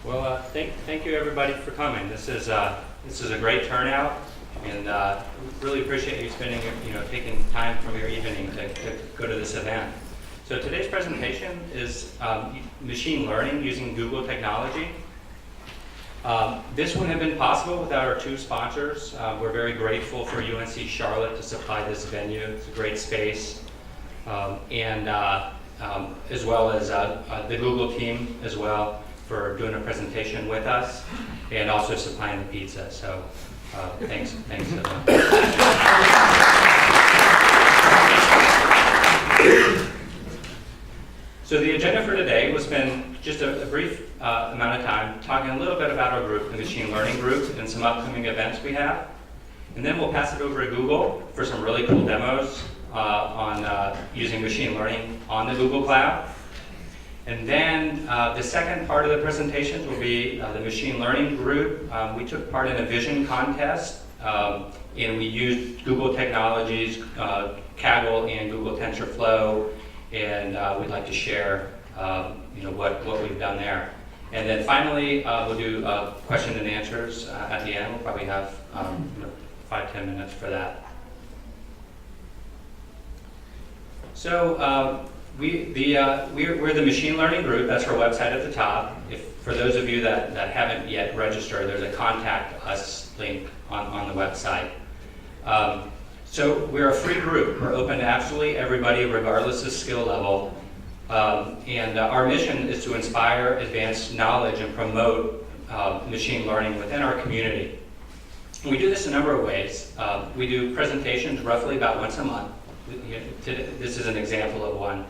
Well, thank you everybody for coming. This is a great turnout, and really appreciate you spending taking time from your evening to go to this event. So today's presentation is machine learning using Google technology. This wouldn't have been possible without our two sponsors. We're very grateful for UNC Charlotte to supply this venue. It's a great space, and as well as the Google team as well, for doing a presentation with us, and also supplying the pizza. So thanks to them. So the agenda for today, we'll spend just a brief amount of time talking a little bit about our group, the machine learning group, and some upcoming events we have. And then we'll pass it over to Google for some really cool demos on using machine learning on the Google Cloud. And then the second part of the presentations will be the machine learning group. We took part in a vision contest, and we used Google technologies, Kaggle and Google TensorFlow, and we'd like to share what we've done there. And then finally, we'll do question and answers at the end. We'll probably have 5-10 minutes for that. So we're the machine learning group. That's our website at the top. For those of you that haven't yet registered, there's a contact us link on the website. So we're a free group. We're open to absolutely everybody, regardless of skill level. And our mission is to inspire, advance knowledge, and promote machine learning within our community. We do this a number of ways. We do presentations roughly about once a month. This is an example of one.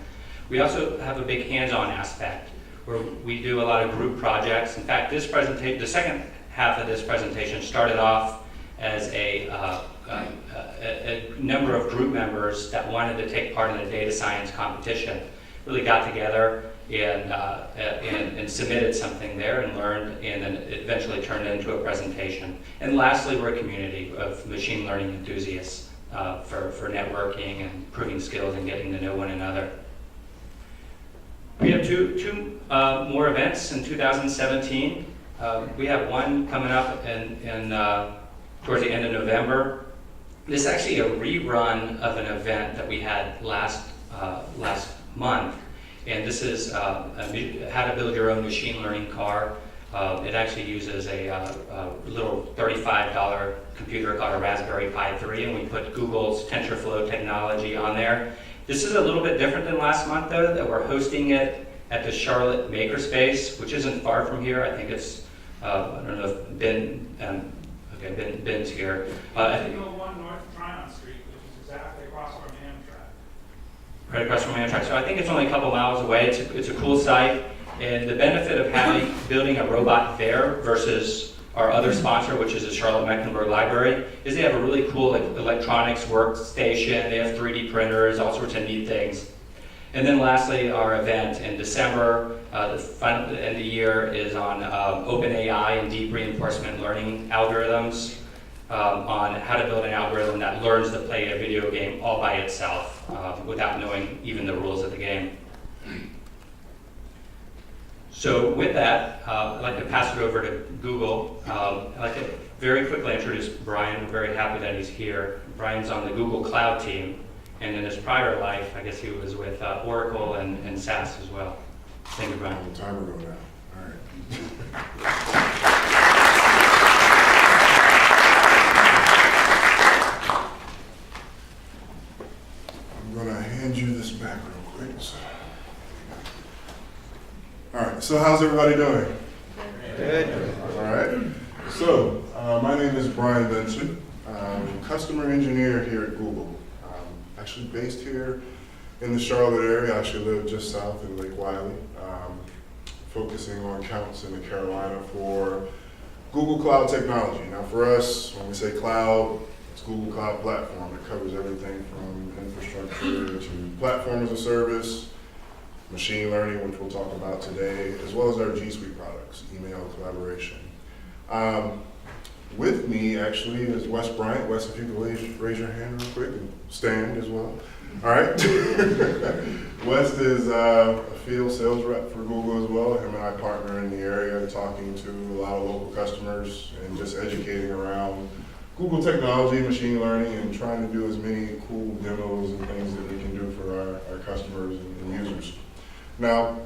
We also have a big hands-on aspect where we do a lot of group projects. In fact, this presentation, the second half of this presentation, started off as a number of group members that wanted to take part in a data science competition. Really got together and submitted something there and learned, and then it eventually turned into a presentation. And lastly, we're a community of machine learning enthusiasts for networking and improving skills and getting to know one another. We have two more events in 2017. We have one coming up towards the end of November. This is actually a rerun of an event that we had last month, and this is how to build your own machine learning car. It actually uses a little $35 computer called a Raspberry Pi 3, and we put Google's TensorFlow technology on there. This is a little bit different than last month, though, that we're hosting it at the Charlotte Makerspace, which isn't far from here. I think it's, I don't know if Ben's here. I think you go 1 North Tryon Street, which is exactly across from Amtrak. Right across from Amtrak. So I think it's only a couple miles away. It's a cool site. And the benefit of building a robot there versus our other sponsor, which is the Charlotte Mecklenburg Library, is they have a really cool electronics workstation. They have 3D printers, all sorts of neat things. And then lastly, our event in December, the final end of the year, is on OpenAI and deep reinforcement learning algorithms, on how to build an algorithm that learns to play a video game all by itself without knowing even the rules of the game. So with that, I'd like to pass it over to Google. I'd like to very quickly introduce Brian. I'm very happy that he's here. Brian's on the Google Cloud team, and in his prior life, I guess he was with Oracle and SAS as well. Thank you, Brian. A long time ago now. All right. I'm going to hand you this back real quick. All right, so how's everybody doing? Good. All right. So, my name is Brian Benson. I'm a customer engineer here at Google. Actually based here in the Charlotte area. I actually live just south in Lake Wiley, focusing on accounts in the Carolina for Google Cloud technology. Now for us, when we say cloud, it's Google Cloud Platform. It covers everything from infrastructure to platform as a service, machine learning, which we'll talk about today, as well as our G Suite products, email collaboration. With me, actually, is Wes Bryant. Wes, if you could raise your hand real quick and stand as well. All right. West is a field sales rep for Google as well. Him and I partner in the area, talking to a lot of local customers and just educating around Google technology, machine learning, and trying to do as many cool demos and things that we can do for our customers and users. Now,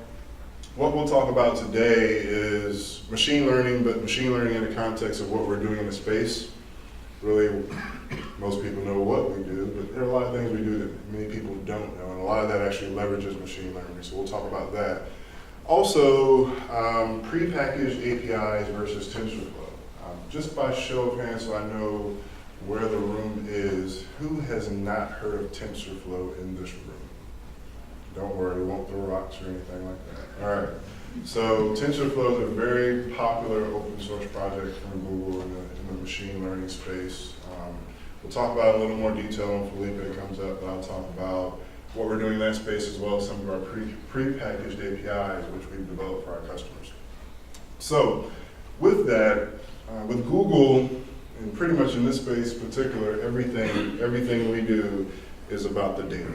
what we'll talk about today is machine learning, but machine learning in the context of what we're doing in the space. Really, most people know what we do, but there are a lot of things we do that many people don't know, and a lot of that actually leverages machine learning, so we'll talk about that. Also, prepackaged APIs versus TensorFlow. Just by show of hands, so I know where the room is, who has not heard of TensorFlow in this room? Don't worry, we won't throw rocks or anything like that. All right. So TensorFlow is a very popular open source project from Google in the machine learning space. We'll talk about it in a little more detail when Felipe comes up, but I'll talk about what we're doing in that space as well as some of our pre-packaged APIs, which we've developed for our customers. So with that, with Google, and pretty much in this space in particular, everything we do is about the data.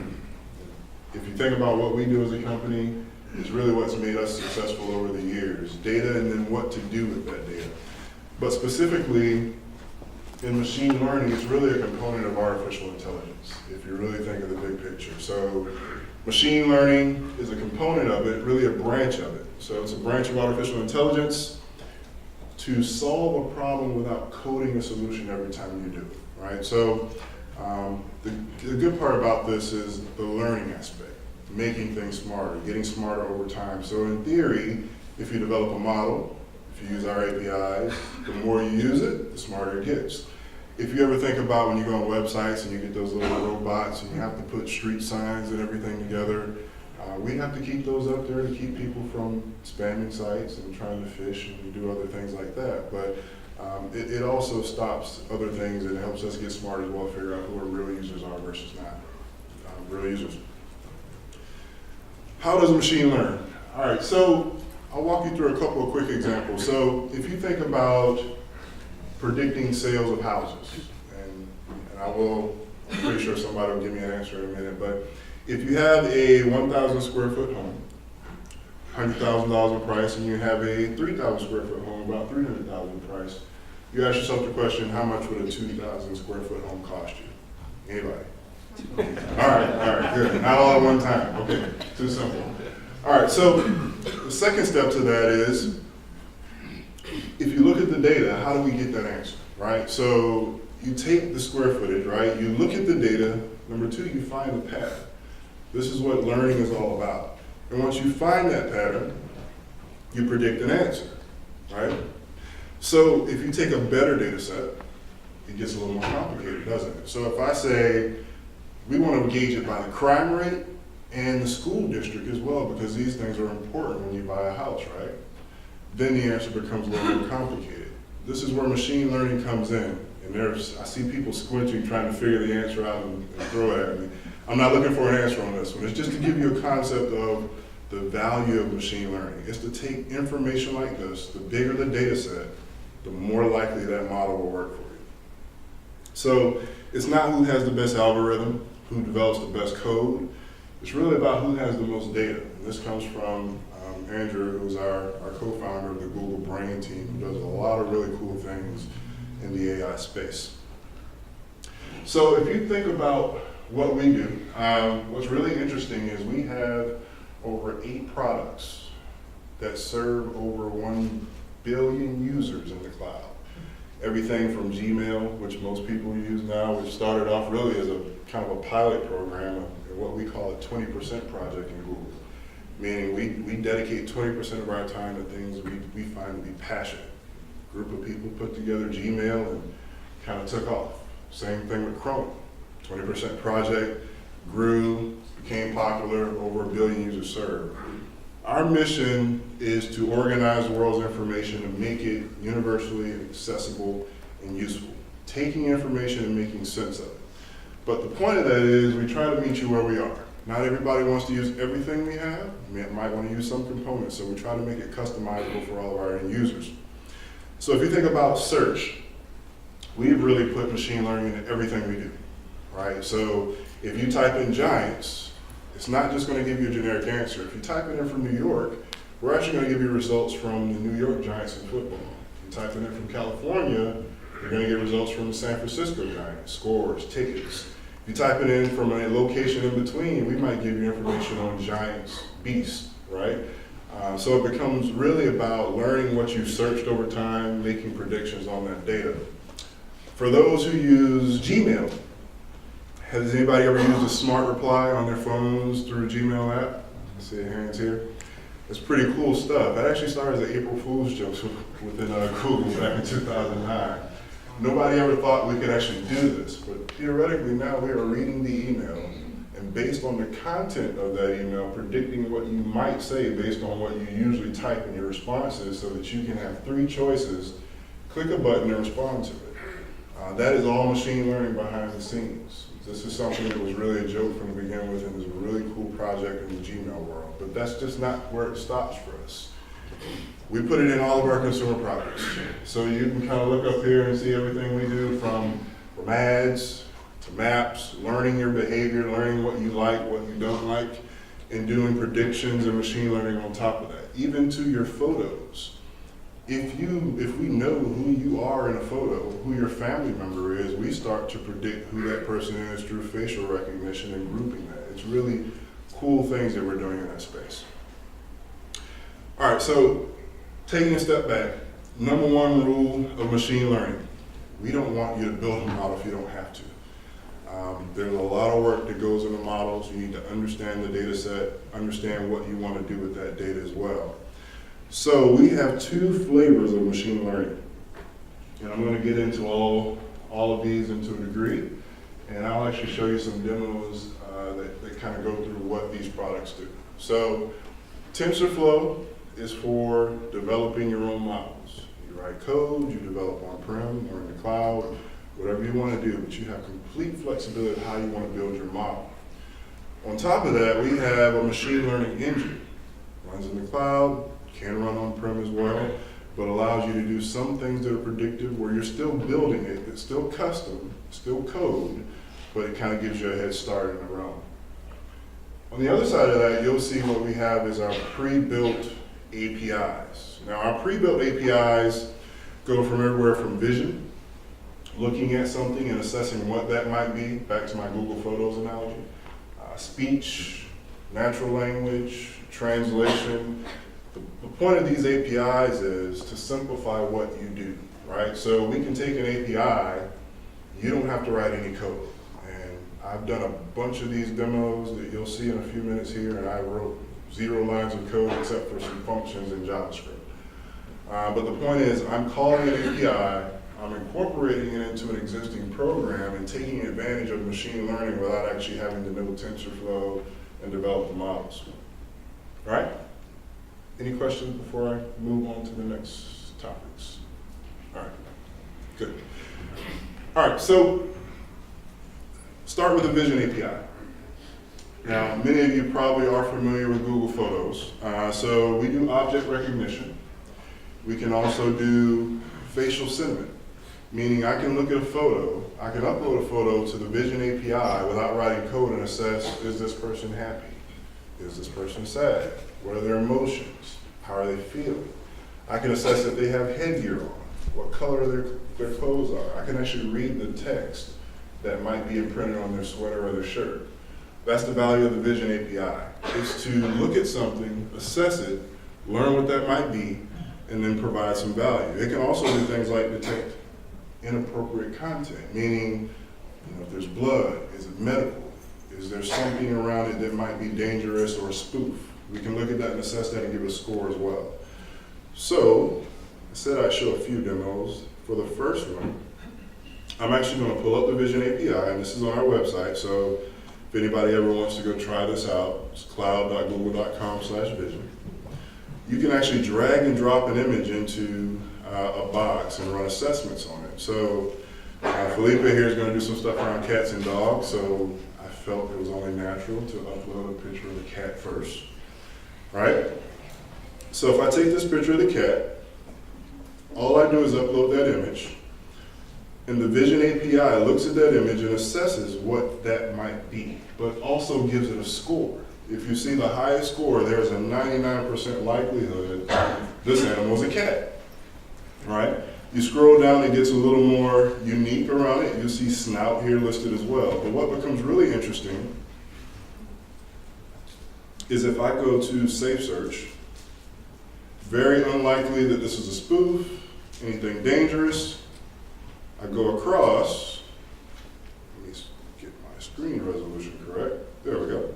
If you think about what we do as a company, it's really what's made us successful over the years. Data and then what to do with that data. But specifically, in machine learning, it's really a component of artificial intelligence, if you really think of the big picture. So machine learning is a component of it, really a branch of it. So it's a branch of artificial intelligence to solve a problem without coding a solution every time you do it, right? So the good part about this is the learning aspect, making things smarter, getting smarter over time. So in theory, if you develop a model, if you use our APIs, the more you use it, the smarter it gets. If you ever think about when you go on websites and you get those little robots and you have to put street signs and everything together, we have to keep those up there to keep people from spamming sites and trying to fish and do other things like that. But it also stops other things and it helps us get smart as well, figure out who our real users are versus not real users. How does a machine learn? All right, so I'll walk you through a couple of quick examples. So if you think about predicting sales of houses, and I'm pretty sure somebody will give me an answer in a minute, but if you have a 1,000 square foot home, $100,000 in price, and you have a 3,000 square foot home, about $300,000 in price, you ask yourself the question, how much would a 2,000 square foot home cost you? Anybody? All right, good. Not all at one time. Okay, too simple. All right, so the second step to that is, if you look at the data, how do we get that answer, right? So you take the square footage, right? You look at the data. Number two, you find the pattern. This is what learning is all about. And once you find that pattern, you predict an answer, right? So if you take a better data set, it gets a little more complicated, doesn't it? So if I say, we want to gauge it by the crime rate and the school district as well, because these things are important when you buy a house, right? Then the answer becomes a little more complicated. This is where machine learning comes in. And I see people squinting, trying to figure the answer out and throw it at me. I'm not looking for an answer on this one. It's just to give you a concept of the value of machine learning. It's to take information like this, the bigger the data set, the more likely that model will work for you. So it's not who has the best algorithm, who develops the best code. It's really about who has the most data. And this comes from Andrew, who's our co-founder of the Google Brain team, who does a lot of really cool things in the AI space. So if you think about what we do, what's really interesting is we have over 8 products that serve over 1 billion users in the cloud. Everything from Gmail, which most people use now, which started off really as a kind of a pilot program, and what we call a 20% project in Google. Meaning we dedicate 20% of our time to things we find to be passionate. Group of people put together Gmail and kind of took off. Same thing with Chrome. 20% project, grew, became popular, over 1 billion users served. Our mission is to organize the world's information and make it universally accessible and useful. Taking information and making sense of it. But the point of that is we try to meet you where we are. Not everybody wants to use everything we have. You might want to use some components, so we try to make it customizable for all of our end users. So if you think about search, we've really put machine learning into everything we do, right? So If you type in Giants, it's not just going to give you a generic answer. If you type it in from New York, we're actually going to give you results from the New York Giants in football. If you type it in from California, you're going to get results from the San Francisco Giants, scores, tickets. If you type it in from a location in between, we might give you information on Giants, Beast, right? So it becomes really about learning what you've searched over time, making predictions on that data. For those who use Gmail, has anybody ever used a smart reply on their phones through a Gmail app? I see your hands here. It's pretty cool stuff. That actually started as an April Fool's joke within Google back in 2009. Nobody ever thought we could actually do this, but theoretically now we are reading the email and based on the content of that email, predicting what you might say based on what you usually type in your responses so that you can have 3 choices, click a button and respond to it. That is all machine learning behind the scenes. This is something that was really a joke from the beginning with, and is a really cool project in the Gmail world. But that's just not where it stops for us. We put it in all of our consumer products. So you can kind of look up here and see everything we do from ads to maps, learning your behavior, learning what you like, what you don't like, and doing predictions and machine learning on top of that. Even to your photos. If we know who you are in a photo, who your family member is, we start to predict who that person is through facial recognition and grouping that. It's really cool things that we're doing in that space. All right, so taking a step back, number 1 rule of machine learning, we don't want you to build a model if you don't have to. There's a lot of work that goes into models. You need to understand the data set, understand what you want to do with that data as well. So we have 2 flavors of machine learning. And I'm going to get into all of these into a degree. And I'll actually show you some demos that kind of go through what these products do. So TensorFlow is for developing your own models. You write code, you develop on-prem or in the cloud, whatever you want to do, but you have complete flexibility of how you want to build your model. On top of that, we have a machine learning engine. Runs in the cloud, can run on-prem as well, but allows you to do some things that are predictive where you're still building it. It's still custom, still code, but it kind of gives you a head start in the realm. On the other side of that, you'll see what we have is our pre-built APIs. Now, our pre-built APIs go from everywhere from vision, looking at something and assessing what that might be, back to my Google Photos analogy, speech, natural language, translation. The point of these APIs is to simplify what you do, right? So we can take an API, you don't have to write any code. And I've done a bunch of these demos that you'll see in a few minutes here, and I wrote 0 lines of code except for some functions in JavaScript. But the point is, I'm calling an API, I'm incorporating it into an existing program and taking advantage of machine learning without actually having to know TensorFlow and develop the models. All right? Any questions before I move on to the next topics? All right, good. All right, so start with the Vision API. Now, many of you probably are familiar with Google Photos. So we do object recognition. We can also do facial sentiment, meaning I can look at a photo, I can upload a photo to the Vision API without writing code and assess, is this person happy? Is this person sad? What are their emotions? How are they feeling? I can assess if they have headgear on, what color their clothes are. I can actually read the text that might be imprinted on their sweater or their shirt. That's the value of the Vision API. It's to look at something, assess it, learn what that might be, and then provide some value. It can also do things like detect inappropriate content, meaning if there's blood, is it medical? Is there something around it that might be dangerous or a spoof? We can look at that and assess that and give a score as well. So, I said I'd show a few demos. For the first one, I'm actually going to pull up the Vision API, and this is on our website, so if anybody ever wants to go try this out, it's cloud.google.com/vision. You can actually drag and drop an image into a box and run assessments on it. So, Felipe here is going to do some stuff around cats and dogs, so I felt it was only natural to upload a picture of the cat first. Right? So if I take this picture of the cat, all I do is upload that image, And the Vision API looks at that image and assesses what that might be, but also gives it a score. If you see the highest score, there's a 99% likelihood this animal is a cat, right? You scroll down, it gets a little more unique around it. You see snout here listed as well. But what becomes really interesting is if I go to Safe Search, very unlikely that this is a spoof, anything dangerous. I go across, let me get my screen resolution correct. There we go.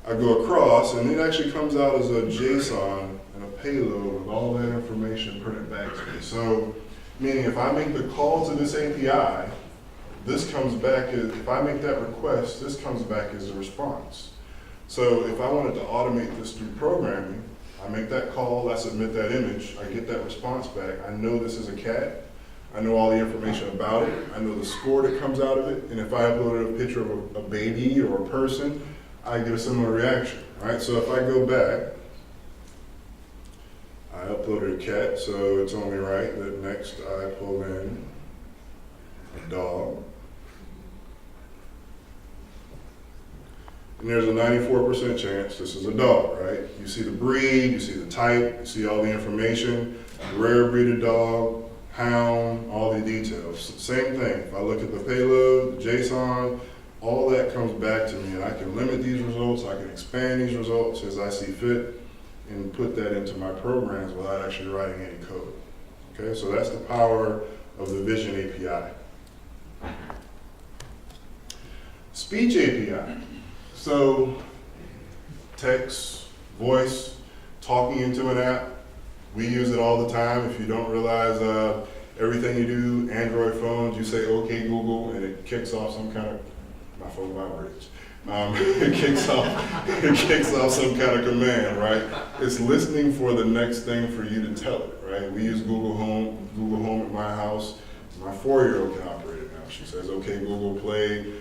I go across, and it actually comes out as a JSON and a payload with all that information printed back to me. So, meaning if I make the call to this API, this comes back as, if I make that request, this comes back as a response. So if I wanted to automate this through programming, I make that call, I submit that image, I get that response back. I know this is a cat. I know all the information about it. I know the score that comes out of it. And if I uploaded a picture of a baby or a person, I get a similar reaction, right? So if I go back, I uploaded a cat, so it's only right that next I pull in a dog. And there's a 94% chance this is a dog, right? You see the breed, you see the type, you see all the information, rare breeded dog, hound, all the details. Same thing, if I look at the payload, the JSON, all that comes back to me, and I can limit these results, I can expand these results as I see fit, and put that into my programs without actually writing any code. Okay, so that's the power of the Vision API. Speech API. So, text, voice, talking into an app, we use it all the time. If you don't realize everything you do, Android phones, you say, okay, Google, and it kicks off some kind of, my phone vibrates. It kicks off some kind of command, right? It's listening for the next thing for you to tell it, right? We use Google Home at my house. My 4-year-old can operate it now. She says, okay, Google, play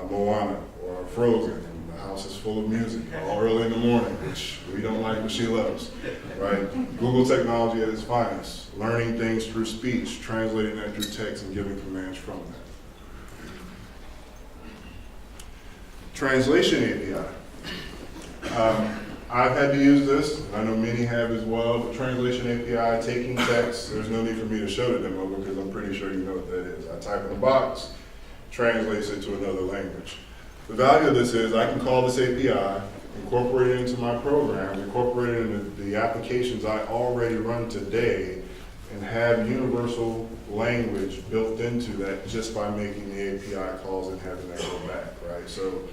Moana or Frozen. And the house is full of music all early in the morning, which we don't like, but she loves, right? Google technology at its finest, learning things through speech, translating that through text, and giving commands from that. Translation API. I've had to use this, and I know many have as well, but Translation API, taking text, there's no need for me to show the demo because I'm pretty sure you know what that is. I type in a box, translates it to another language. The value of this is I can call this API, incorporate it into my program, incorporate it into the applications I already run today, and have universal language built into that just by making the API calls and having that go back, right? So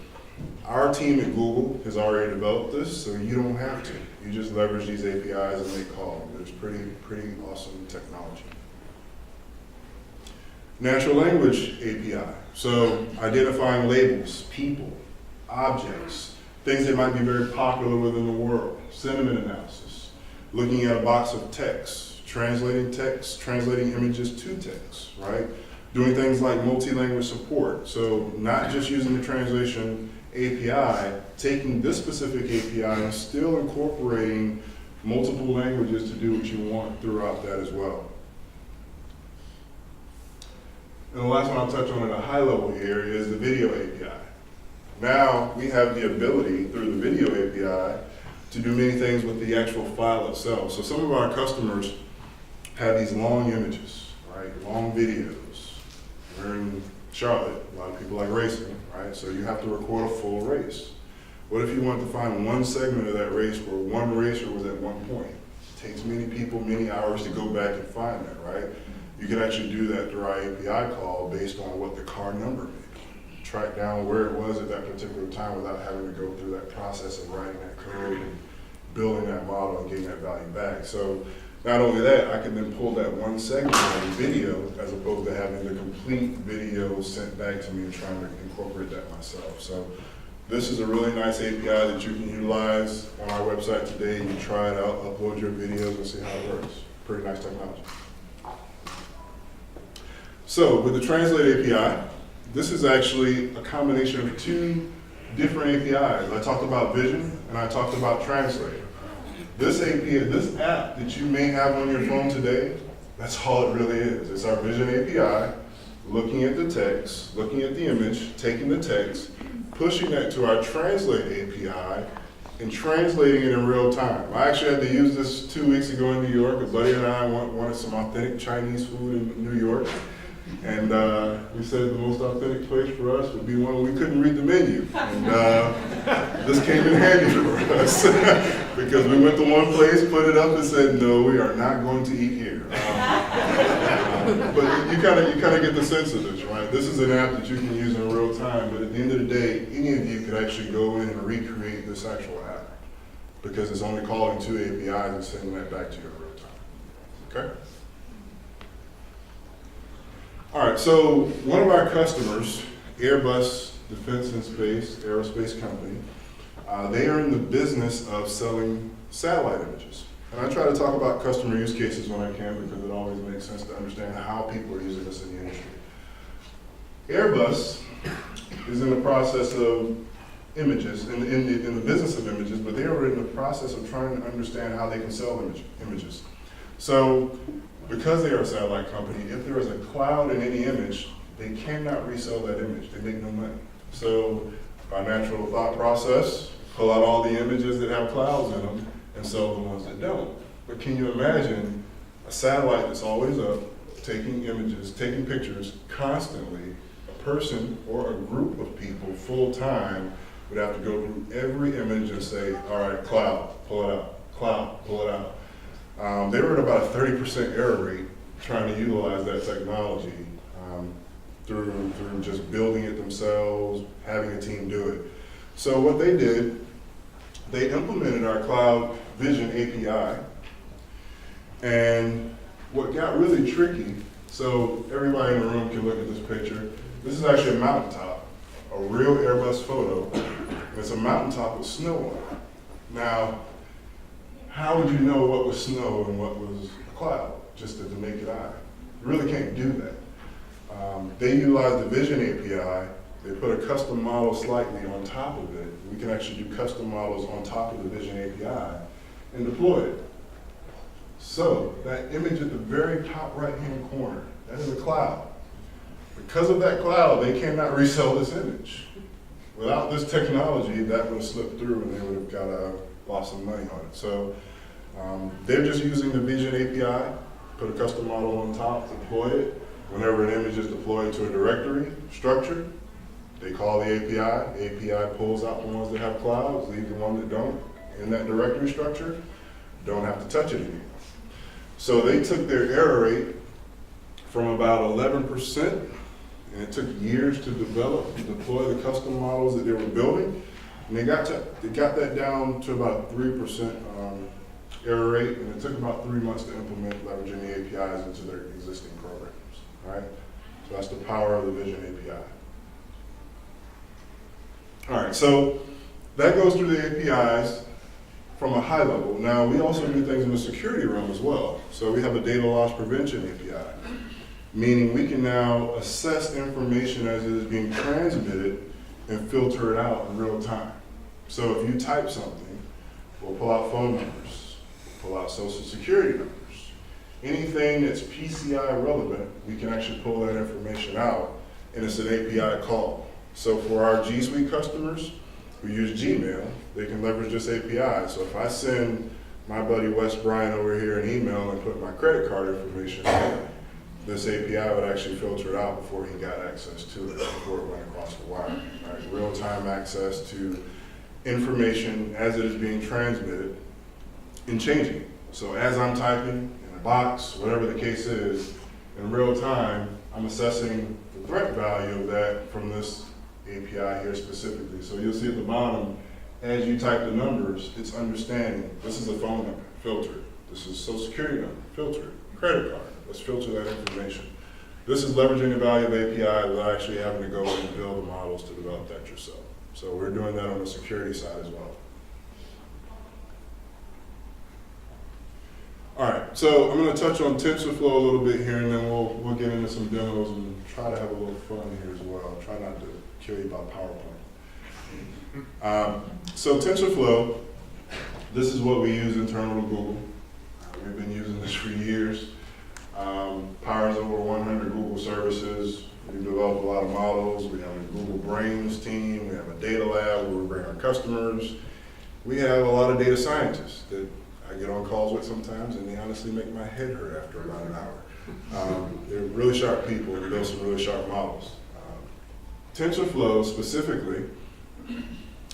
our team at Google has already developed this, so you don't have to. You just leverage these APIs and make calls. It's pretty awesome technology. Natural language API. So identifying labels, people, objects, things that might be very popular within the world, sentiment analysis, looking at a box of text, translating images to text, right? Doing things like multi-language support. So not just using the translation API, taking this specific API and still incorporating multiple languages to do what you want throughout that as well. And the last one I'll touch on at a high level here is the video API. Now we have the ability through the video API to do many things with the actual file itself. So some of our customers have these long images, right? Long videos. We're in Charlotte, a lot of people like racing, right? So you have to record a full race. What if you want to find one segment of that race where one racer was at one point? It takes many people many hours to go back and find that, right? You can actually do that through our API call based on what the car number may be. Track down where it was at that particular time without having to go through that process of writing that code and building that model and getting that value back. So not only that, I can then pull that one segment of the video as opposed to having the complete video sent back to me and trying to incorporate that myself. So this is a really nice API that you can utilize on our website today. You can try it out, upload your videos and see how it works. Pretty nice technology. So with the Translate API, this is actually a combination of two different APIs. I talked about Vision and I talked about Translate. This API, this app that you may have on your phone today, that's all it really is. It's our Vision API looking at the text, looking at the image, taking the text, pushing that to our Translate API, and translating it in real time. I actually had to use this 2 weeks ago in New York. A buddy and I wanted some authentic Chinese food in New York. And we said the most authentic place for us would be one we couldn't read the menu. And this came in handy for us because we went to one place, put it up and said, no, we are not going to eat here. But you kind of get the sense of this, right? This is an app that you can use in real time, but at the end of the day, any of you could actually go in and recreate this actual app because it's only calling 2 APIs and sending that back to you in real time, okay? All right, so one of our customers, Airbus Defense and Space, aerospace company, they are in the business of selling satellite images. And I try to talk about customer use cases when I can because it always makes sense to understand how people are using this in the industry. Airbus is in the process of images, in the business of images, but they are in the process of trying to understand how they can sell images. So, because they are a satellite company, if there is a cloud in any image, they cannot resell that image. They make no money. So, by natural thought process, pull out all the images that have clouds in them and sell the ones that don't. But can you imagine a satellite that's always up, taking images, taking pictures constantly? A person or a group of people full time would have to go through every image and say, all right, cloud, pull it out, cloud, pull it out. They were at about a 30% error rate trying to utilize that technology through just building it themselves, having a team do it. So what they did, they implemented our Cloud Vision API, and what got really tricky, so everybody in the room can look at this picture. This is actually a mountaintop, a real Airbus photo. It's a mountaintop with snow on it. Now, how would you know what was snow and what was a cloud, just at the naked eye? You really can't do that. They utilized the Vision API. They put a custom model slightly on top of it. We can actually do custom models on top of the Vision API and deploy it. So that image at the very top right-hand corner, that is a cloud. Because of that cloud, they cannot resell this image. Without this technology, that would have slipped through and they would have lost some money on it. So they're just using the Vision API, put a custom model on top, deploy it. Whenever an image is deployed to a directory structure, they call the API. The API pulls out the ones that have clouds, leave the ones that don't in that directory structure, don't have to touch it anymore. So they took their error rate from about 11%, and it took years to develop and deploy the custom models that they were building, and they got that down to about 3% error rate, and it took about 3 months to implement leveraging the APIs into their existing programs, right? So that's the power of the Vision API. All right, so that goes through the APIs from a high level. Now, we also do things in the security realm as well. So we have a data loss prevention API, meaning we can now assess information as it is being transmitted and filter it out in real time. So if you type something, we'll pull out phone numbers, pull out social security numbers. Anything that's PCI relevant, we can actually pull that information out, and it's an API call. So for our G Suite customers who use Gmail, they can leverage this API. So if I send my buddy Wes Bryan over here an email and put my credit card information in, this API would actually filter it out before he got access to it, before it went across the wire. Right? Real-time access to information as it is being transmitted and changing it. So as I'm typing in a box, whatever the case is, in real time, I'm assessing the threat value of that from this API here specifically. So you'll see at the bottom, as you type the numbers, it's understanding this is a phone number, filter. This is social security number, filter. Credit card, let's filter that information. This is leveraging the value of API without actually having to go and build the models to develop that yourself. So we're doing that on the security side as well. All right, so I'm going to touch on TensorFlow a little bit here, and then we'll get into some demos and try to have a little fun here as well. Try not to kill you by PowerPoint. So TensorFlow, this is what we use internal to Google. We've been using this for years. Powers over 100 Google services. We've developed a lot of models. We have a Google Brains team. We have a data lab where we bring our customers. We have a lot of data scientists that I get on calls with sometimes, and they honestly make my head hurt after about an hour. They're really sharp people and build some really sharp models. TensorFlow specifically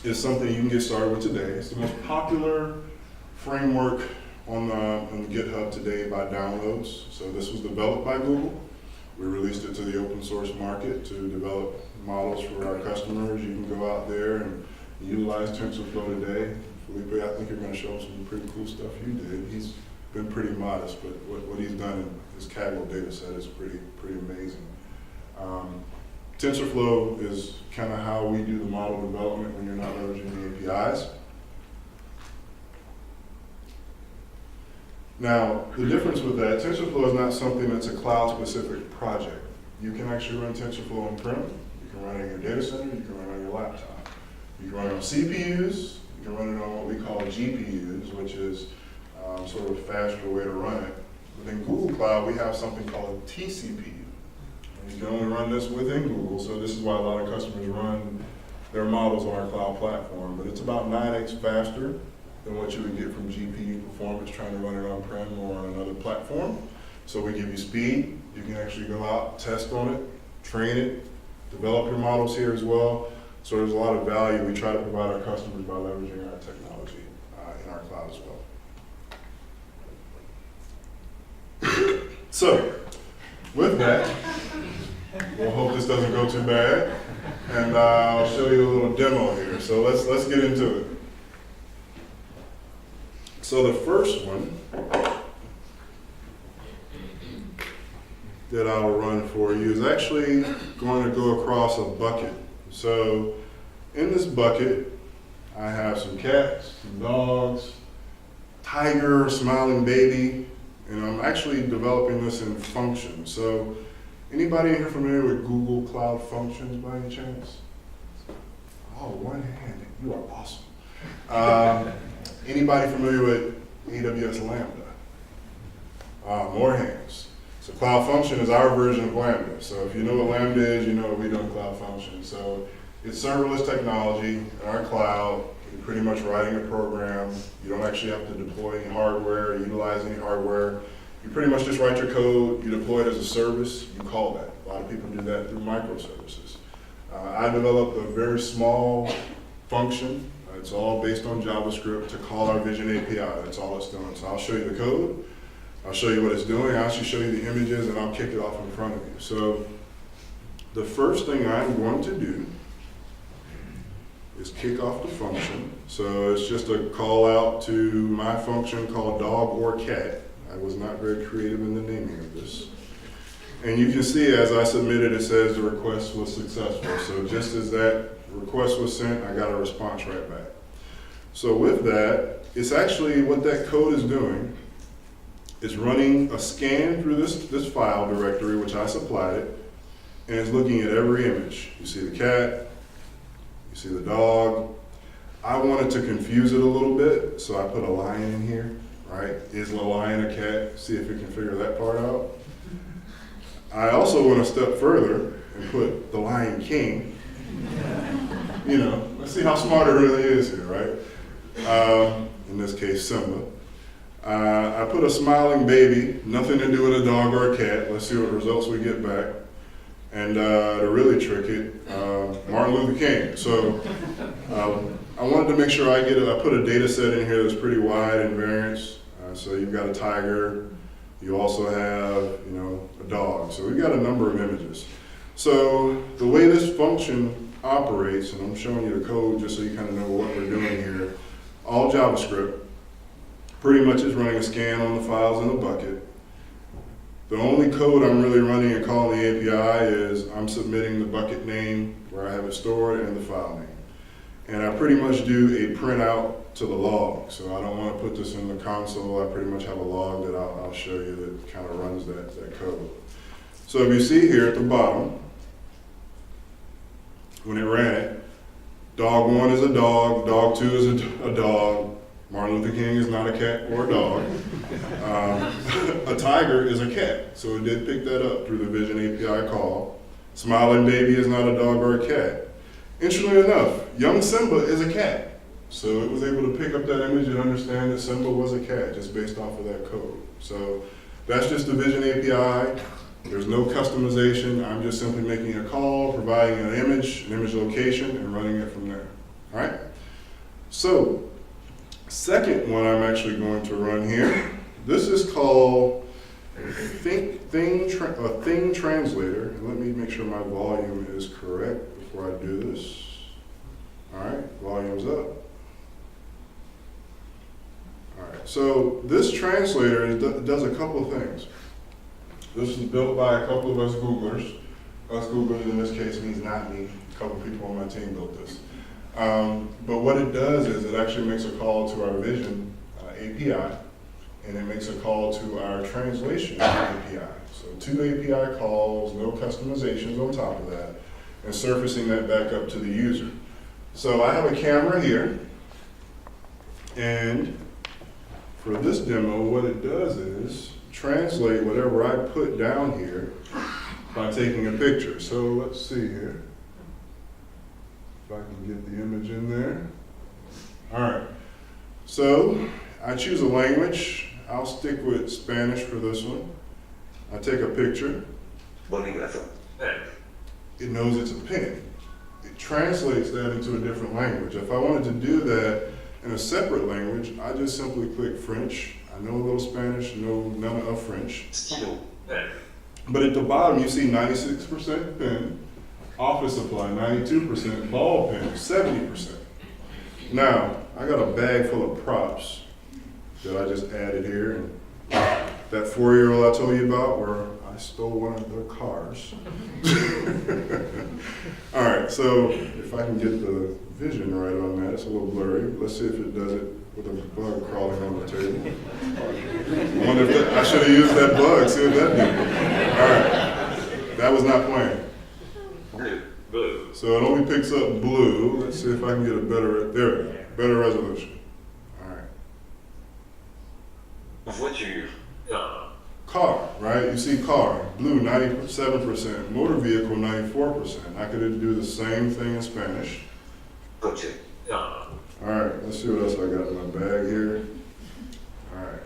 is something you can get started with today. It's the most popular framework on the GitHub today by downloads. So this was developed by Google. We released it to the open source market to develop models for our customers. You can go out there and utilize TensorFlow today. Felipe, I think you're going to show some pretty cool stuff you did. He's been pretty modest, but what he's done in his Kaggle data set is pretty amazing. TensorFlow is kind of how we do the model development when you're not leveraging the APIs. Now, the difference with that, TensorFlow is not something that's a cloud-specific project. You can actually run TensorFlow on-prem. You can run it in your data center. You can run it on your laptop. You can run it on CPUs. You can run it on what we call GPUs, which is sort of a faster way to run it. Within Google Cloud, we have something called a TCPU. And you can only run this within Google, so this is why a lot of customers run their models on our cloud platform. But it's about 9x faster than what you would get from GPU performance trying to run it on-prem or on another platform. So we give you speed. You can actually go out, test on it, train it, develop your models here as well. So there's a lot of value we try to provide our customers by leveraging our technology in our cloud as well. So with that, we'll hope this doesn't go too bad, and I'll show you a little demo here. So let's get into it. So the first one that I'll run for you is actually going to go across a bucket. So in this bucket, I have some cats, some dogs, tiger, smiling baby, and I'm actually developing this in functions. So anybody in here familiar with Google Cloud Functions by any chance? Oh, one hand, you are awesome. Anybody familiar with AWS Lambda? More hands. So Cloud Function is our version of Lambda. So if you know what Lambda is, you know what we do in Cloud Function. So it's serverless technology in our cloud. You're pretty much writing a program. You don't actually have to deploy any hardware or utilize any hardware. You pretty much just write your code, you deploy it as a service, you call that. A lot of people do that through microservices. I developed a very small function. It's all based on JavaScript to call our Vision API. That's all it's doing. So I'll show you the code. I'll show you what it's doing. I'll actually show you the images, and I'll kick it off in front of you. So the first thing I'm going to do is kick off the function. So it's just a call out to my function called dog or cat. I was not very creative in the naming of this. And you can see as I submitted, it says the request was successful. So just as that request was sent, I got a response right back. So with that, it's actually what that code is doing. It's running a scan through this file directory, which I supplied it, and it's looking at every image. You see the cat, you see the dog. I wanted to confuse it a little bit, so I put a lion in here, right? Is a lion a cat? See if it can figure that part out. I also went a step further and put the Lion King. You know, let's see how smart it really is here, right? In this case, Simba. I put a smiling baby, nothing to do with a dog or a cat. Let's see what results we get back. And to really trick it, Martin Luther King. So I wanted to make sure I put a data set in here that's pretty wide in variance. So you've got a tiger, you also have, a dog. So we've got a number of images. So the way this function operates, and I'm showing you the code just so you kind of know what we're doing here, all JavaScript, pretty much is running a scan on the files in the bucket. The only code I'm really running and calling the API is I'm submitting the bucket name where I have it stored and the file name. And I pretty much do a printout to the log. So I don't want to put this in the console. I pretty much have a log that I'll show you that kind of runs that code. So if you see here at the bottom, when it ran it, dog 1 is a dog 2 is a dog, Martin Luther King is not a cat or a dog. A tiger is a cat, so it did pick that up through the Vision API call. Smiling baby is not a dog or a cat. Interestingly enough, young Simba is a cat, so it was able to pick up that image and understand that Simba was a cat just based off of that code. So that's just the Vision API. There's no customization. I'm just simply making a call, providing an image location, and running it from there. All right? So, second one I'm actually going to run here. This is called a thing translator. And let me make sure my volume is correct before I do this. All right, volume's up. All right, so this translator does a couple of things. This is built by a couple of us Googlers. Us Googlers in this case means not me. A couple of people on my team built this. But what it does is it actually makes a call to our Vision API, and it makes a call to our translation API. So 2 API calls, no customizations on top of that, and surfacing that back up to the user. So I have a camera here, and for this demo, what it does is translate whatever I put down here by taking a picture. So let's see here. If I can get the image in there. All right. So I choose a language. I'll stick with Spanish for this one. I take a picture. It knows it's a pen. It translates that into a different language. If I wanted to do that in a separate language, I just simply click French. I know a little Spanish, know none of French. But at the bottom, you see 96% pen, office supply, 92%, ball pen, 70%. Now, I got a bag full of props that I just added here. And that 4-year-old I told you about, where I stole one of their cars. All right, so if I can get the vision right on that, it's a little blurry. Let's see if it does it with a bug crawling on the table. I wonder if I should have used that bug, see what that did. All right, that was not playing. Blue. So it only picks up blue. Let's see if I can get a better, there we go, better resolution. All right. Voiture. Car, right? You see car, blue 97%, motor vehicle 94%. I could do the same thing in Spanish. Coche. All right, let's see what else I got in my bag here. All right,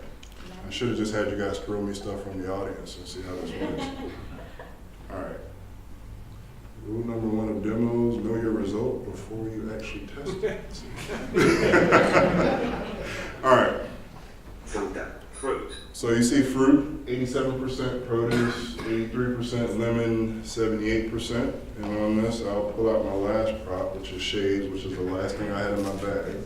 I should have just had you guys throw me stuff from the audience and see how this works. All right. Rule number 1 of demos, know your result before you actually test it. All right. Fruta. Fruit. So you see fruit, 87% produce, 83% lemon, 78%. And on this, I'll pull out my last prop, which is shades, which is the last thing I had in my bag.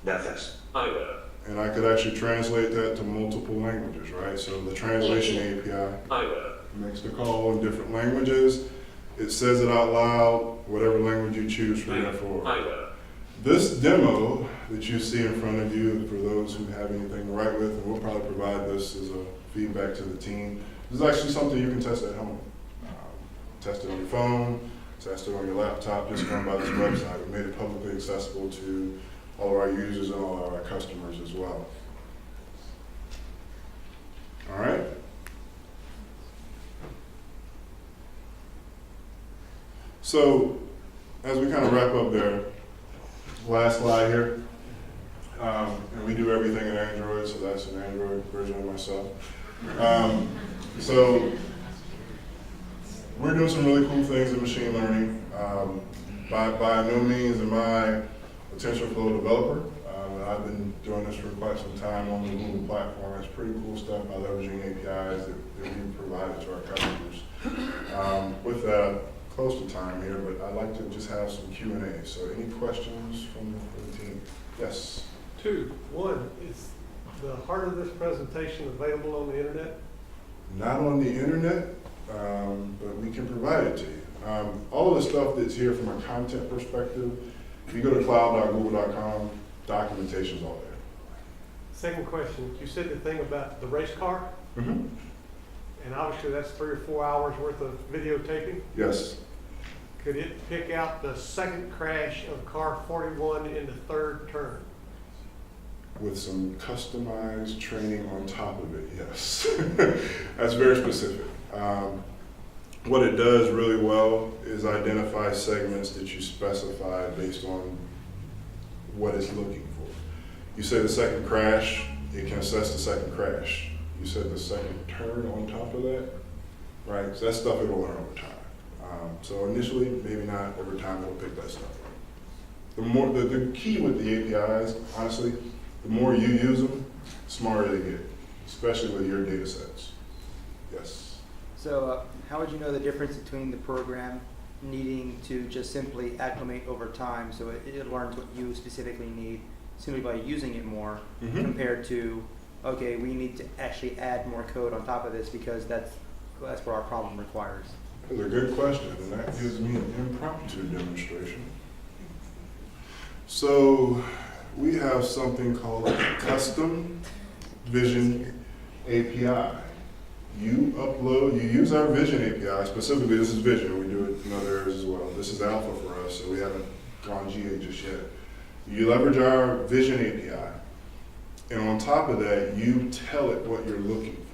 Gafas. Eyewear. And I could actually translate that to multiple languages, right? So the translation API Eyewear. makes the call in different languages. It says it out loud, whatever language you choose for that for. Eyewear. This demo that you see in front of you, for those who have anything to write with, and we'll probably provide this as a feedback to the team, this is actually something you can test at home. Test it on your phone, test it on your laptop, just going by this website. We made it publicly accessible to all of our users and all of our customers as well. All right. So, as we kind of wrap up there, last slide here, and we do everything in Android, so that's an Android version of myself. So, we're doing some really cool things in machine learning. By no means am I a TensorFlow developer. I've been doing this for quite some time on the Google platform. It's pretty cool stuff by leveraging APIs that we provided to our customers. With that, close to time here, but I'd like to just have some Q&A. So any questions from the team? Yes? 2. 1, is the heart of this presentation available on the internet? Not on the internet, but we can provide it to you. All of the stuff that's here from a content perspective, if you go to cloud.google.com, documentation's all there. Second question, you said the thing about the race car, Mm-hmm. and obviously that's 3 or 4 hours worth of videotaping. Yes. could it pick out the second crash of car 41 in the third turn? With some customized training on top of it, yes. That's very specific. What it does really well is identify segments that you specify based on what it's looking for. You say the second crash, it can assess the second crash. You said the second turn on top of that, right? So that stuff it'll learn over time. So initially, maybe not. Over time, it'll pick that stuff up. The key with the APIs, honestly, the more you use them, the smarter they get, especially with your data sets. Yes. So how would you know the difference between the program needing to just simply acclimate over time so it learns what you specifically need simply by using it more compared to, okay, we need to actually add more code on top of this because that's what our problem requires? That's a good question, and that gives me an impromptu demonstration. So we have something called a custom vision API. You use our vision API, specifically this is vision, we do it in other areas as well. This is alpha for us, so we haven't gone GA just yet. You leverage our vision API, and on top of that, you tell it what you're looking for.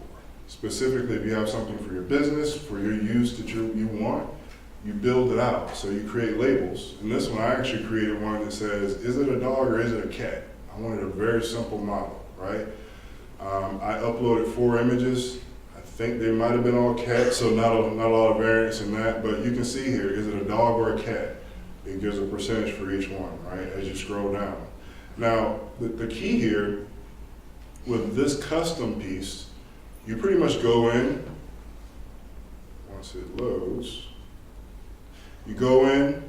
Specifically, if you have something for your business, for your use that you want, you build it out. So you create labels. And this one, I actually created one that says, is it a dog or is it a cat? I wanted a very simple model, right? I uploaded 4 images. I think they might have been all cats, so not a lot of variance in that. But you can see here, is it a dog or a cat? It gives a percentage for each one, right, as you scroll down. Now, the key here with this custom piece, you pretty much go in, once it loads, you go in,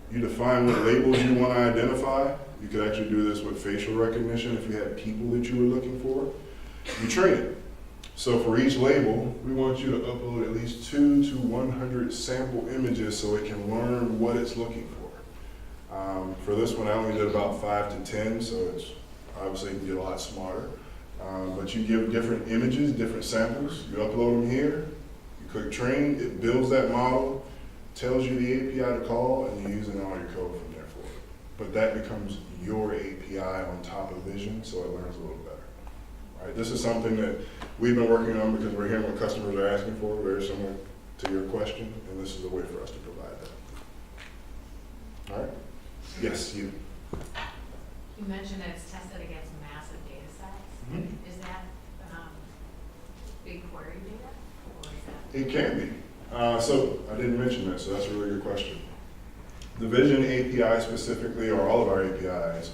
you define what labels you want to identify. You could actually do this with facial recognition if you had people that you were looking for. You train it. So for each label, we want you to upload at least 2 to 100 sample images so it can learn what it's looking for. For this one, I only did about 5 to 10, so it's obviously you can get a lot smarter. But you give different images, different samples, you upload them here, you click train, it builds that model, tells you the API to call, and you're using all your code from there for it. But that becomes your API on top of Vision, so it learns a little better. All right, this is something that we've been working on because we're hearing what customers are asking for, very similar to your question, and this is a way for us to provide that. All right? Yes, you. You mentioned it's tested against massive data sets. Is that big query data, or is that? It can be. So I didn't mention that, so that's a really good question. The Vision API specifically, or all of our APIs,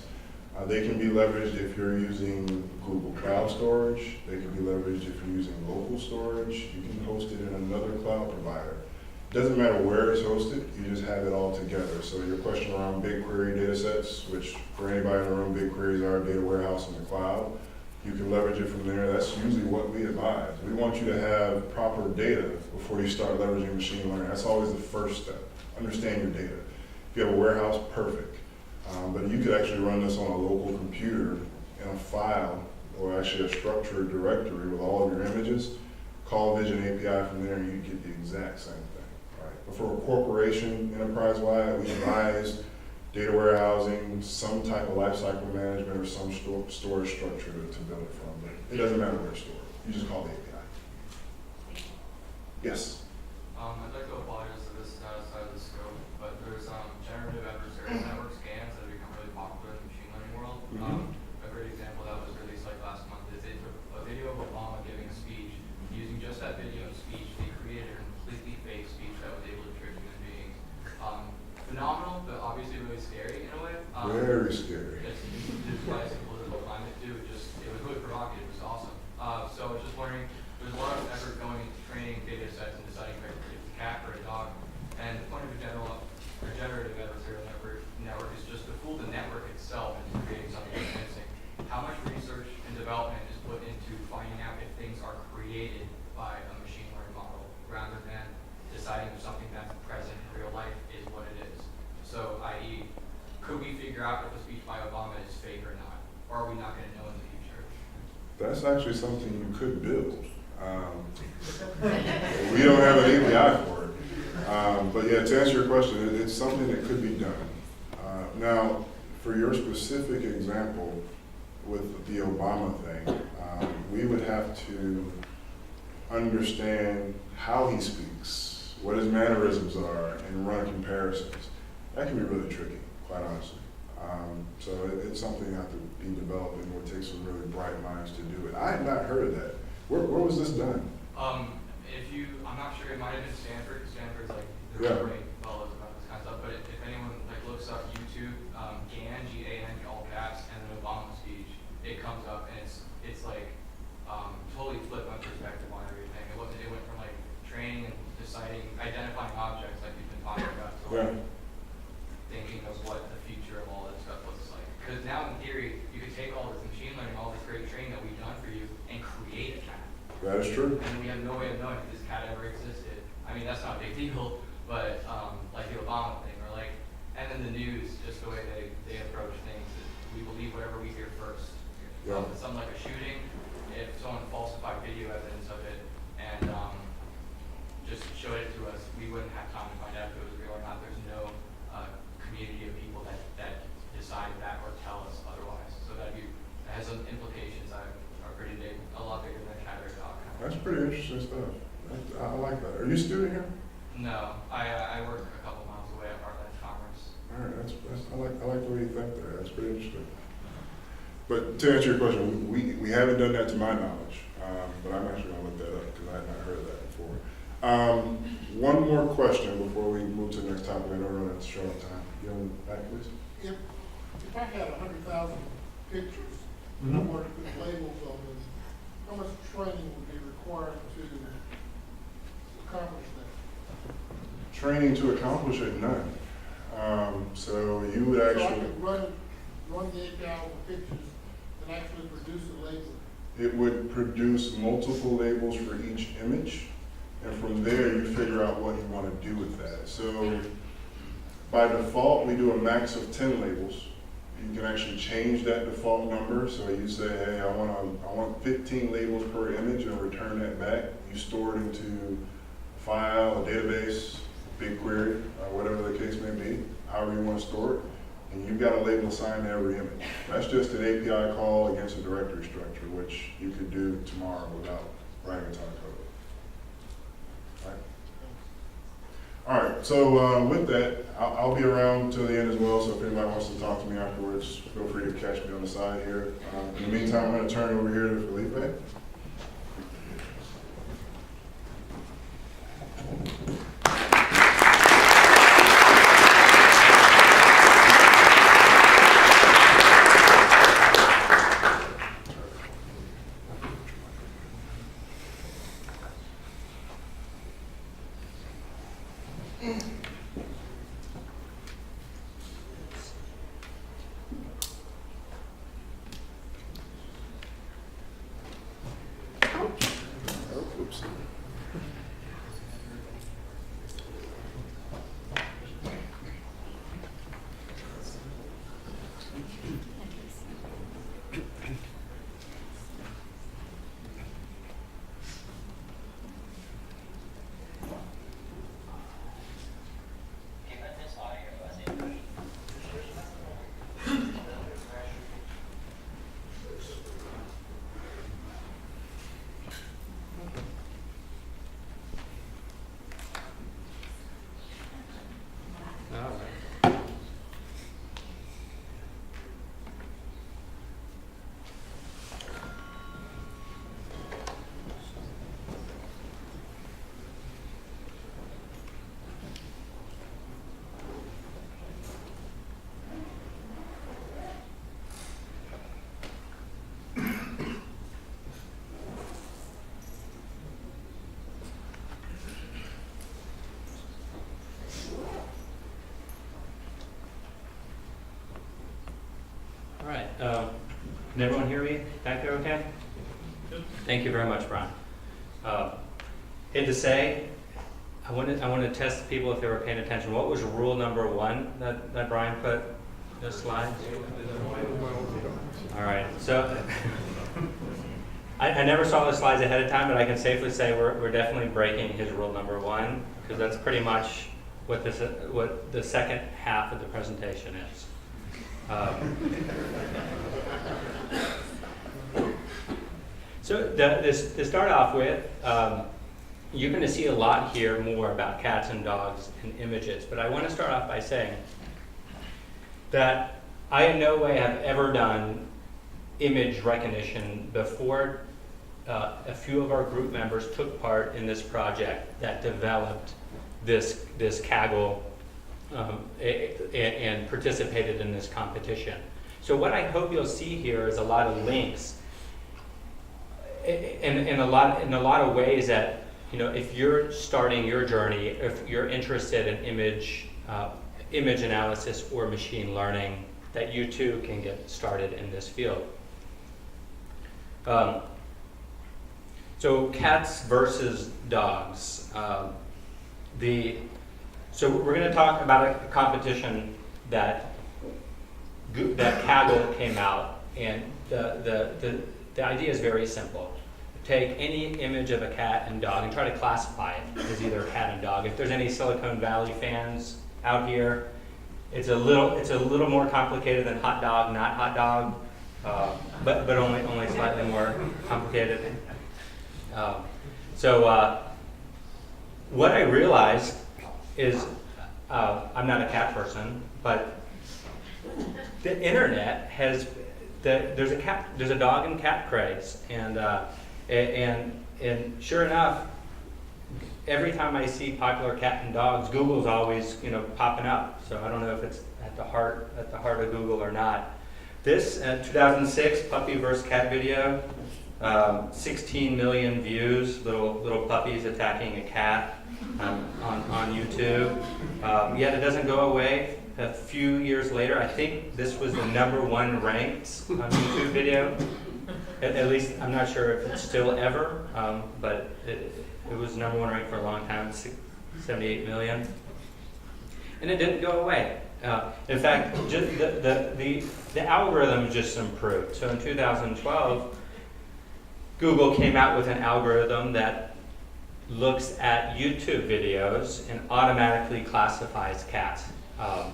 they can be leveraged if you're using Google Cloud Storage. They can be leveraged if you're using local storage. You can host it in another cloud provider. It doesn't matter where it's hosted, you just have it all together. So your question around BigQuery data sets, which for anybody in the room, BigQuery is our data warehouse in the cloud. You can leverage it from there. That's usually what we advise. We want you to have proper data before you start leveraging machine learning. That's always the first step. Understand your data. If you have a warehouse, perfect. But you could actually run this on a local computer in a file, or actually a structured directory with all of your images. Call Vision API from there and you get the exact same thing. Right? But for a corporation, enterprise-wide, we advise data warehousing, some type of lifecycle management, or some storage structure to build it from. But it doesn't matter where it's stored. You just call the API. Yes? I'd like to apologize if this is outside of the scope, but there's generative adversarial network scans that have become really popular in the machine learning world. A great example that was released like last month is they took a video of Obama giving a speech. Using just that video of speech, they created a completely fake speech that was able to trick human beings. Phenomenal, but obviously really scary in a way. Very scary. It's disguised in political climate too. It was really provocative. It was awesome. So I was just wondering, there's a lot of effort going into training data sets and deciding if it's a cat or a dog. And the point of a generative adversarial network is just to fool the network itself into creating something convincing. How much research and development is put into finding out if things are created by a machine learning model rather than deciding if something that's present in real life is what it is. So, i.e., could we figure out if a speech by Obama is fake or not? Or are we not going to know in the future? That's actually something you could build. We don't have an API for it. But yeah, to answer your question, it's something that could be done. Now, for your specific example with the Obama thing, we would have to understand how he speaks, what his mannerisms are, and run comparisons. That can be really tricky, quite honestly. So it's something that have to be developed, and it would take some really bright minds to do it. I had not heard of that. Where was this done? I'm not sure, it might have been Stanford. Stanford's like, Yeah. they're great fellows about this kind of stuff, but if anyone like looks up YouTube, GAN, G-A-N, all caps, and an Obama speech, it comes up, and it's like, totally flip on perspective on everything. It went from like training and deciding, identifying objects like you've been talking about, to like thinking of what the future of all this stuff looks like. Because now in theory, you could take all this machine learning, all this great training that we've done for you, and create a cat. That is true. And we have no way of knowing if this cat ever existed. I mean, that's not a big deal, but like the Obama thing, or like, and then the news, just the way they approach things, is we believe whatever we hear first. Yeah. If it's something like a shooting, if someone falsified video evidence of it and just showed it to us, we wouldn't have time to find out if it was real or not. There's no community of people that decide that or tell us otherwise. So that has some implications that are pretty big, a lot bigger than a cat or a dog. That's pretty interesting stuff. I like that. Are you a student here? No, I work a couple miles away at Heartland Commerce. All right, I like the way you think there. That's pretty interesting. But to answer your question, we haven't done that to my knowledge, but I'm actually going to look that up because I had not heard of that before. One more question before we move to the next topic. I know we're running out of short time. You have one back, please? If I had 100,000 pictures, and I wanted to put labels on them, how much training would be required to accomplish that? Training to accomplish it, none. So you would So I actually, could run the API over pictures and actually produce a label. it would produce multiple labels for each image, and from there you figure out what you want to do with that. So by default, we do a max of 10 labels. You can actually change that default number. So you say, hey, I want 15 labels per image, and return that back. You store it into a file, a database, BigQuery, whatever the case may be, however you want to store it. And you've got a label assigned to every image. That's just an API call against a directory structure, which you could do tomorrow without writing a ton of code. All right, so with that, I'll be around till the end as well, so if anybody wants to talk to me afterwards, feel free to catch me on the side here. In the meantime, I'm going to turn it over here to Felipe. Oops. All right, can everyone hear me back there okay? Thank you very much, Brian. And to say, I want to test people if they were paying attention. What was rule number 1 that Brian put in this slide? All right, so I never saw the slides ahead of time, but I can safely say we're definitely breaking his rule number 1, because that's pretty much what the second half of the presentation is. So to start off with, you're going to see a lot here more about cats and dogs and images, but I want to start off by saying that I in no way have ever done image recognition before. A few of our group members took part in this project that developed this Kaggle and participated in this competition. So what I hope you'll see here is a lot of links in a lot of ways that, you know, if you're starting your journey, if you're interested in image analysis or machine learning, that you too can get started in this field. So cats versus dogs. So we're going to talk about a competition that Kaggle came out, and the idea is very simple. Take any image of a cat and dog and try to classify it as either a cat and dog. If there's any Silicon Valley fans out here, it's a little more complicated than hot dog, not hot dog, but only slightly more complicated. What I realized is I'm not a cat person, but the internet has there's a dog and cat craze, and sure enough, every time I see popular cat and dogs, Google's always popping up. So I don't know if it's at the heart of Google or not. This 2006 puppy versus cat video, 16 million views. Little puppies attacking a cat on YouTube. Yet it doesn't go away. A few years later, I think this was the #1 ranked on YouTube video. At least, I'm not sure if it's still ever, but it was #1 ranked for a long time, 78 million. And it didn't go away. In fact, just the algorithm just improved. So in 2012, Google came out with an algorithm that looks at YouTube videos and automatically classifies cats.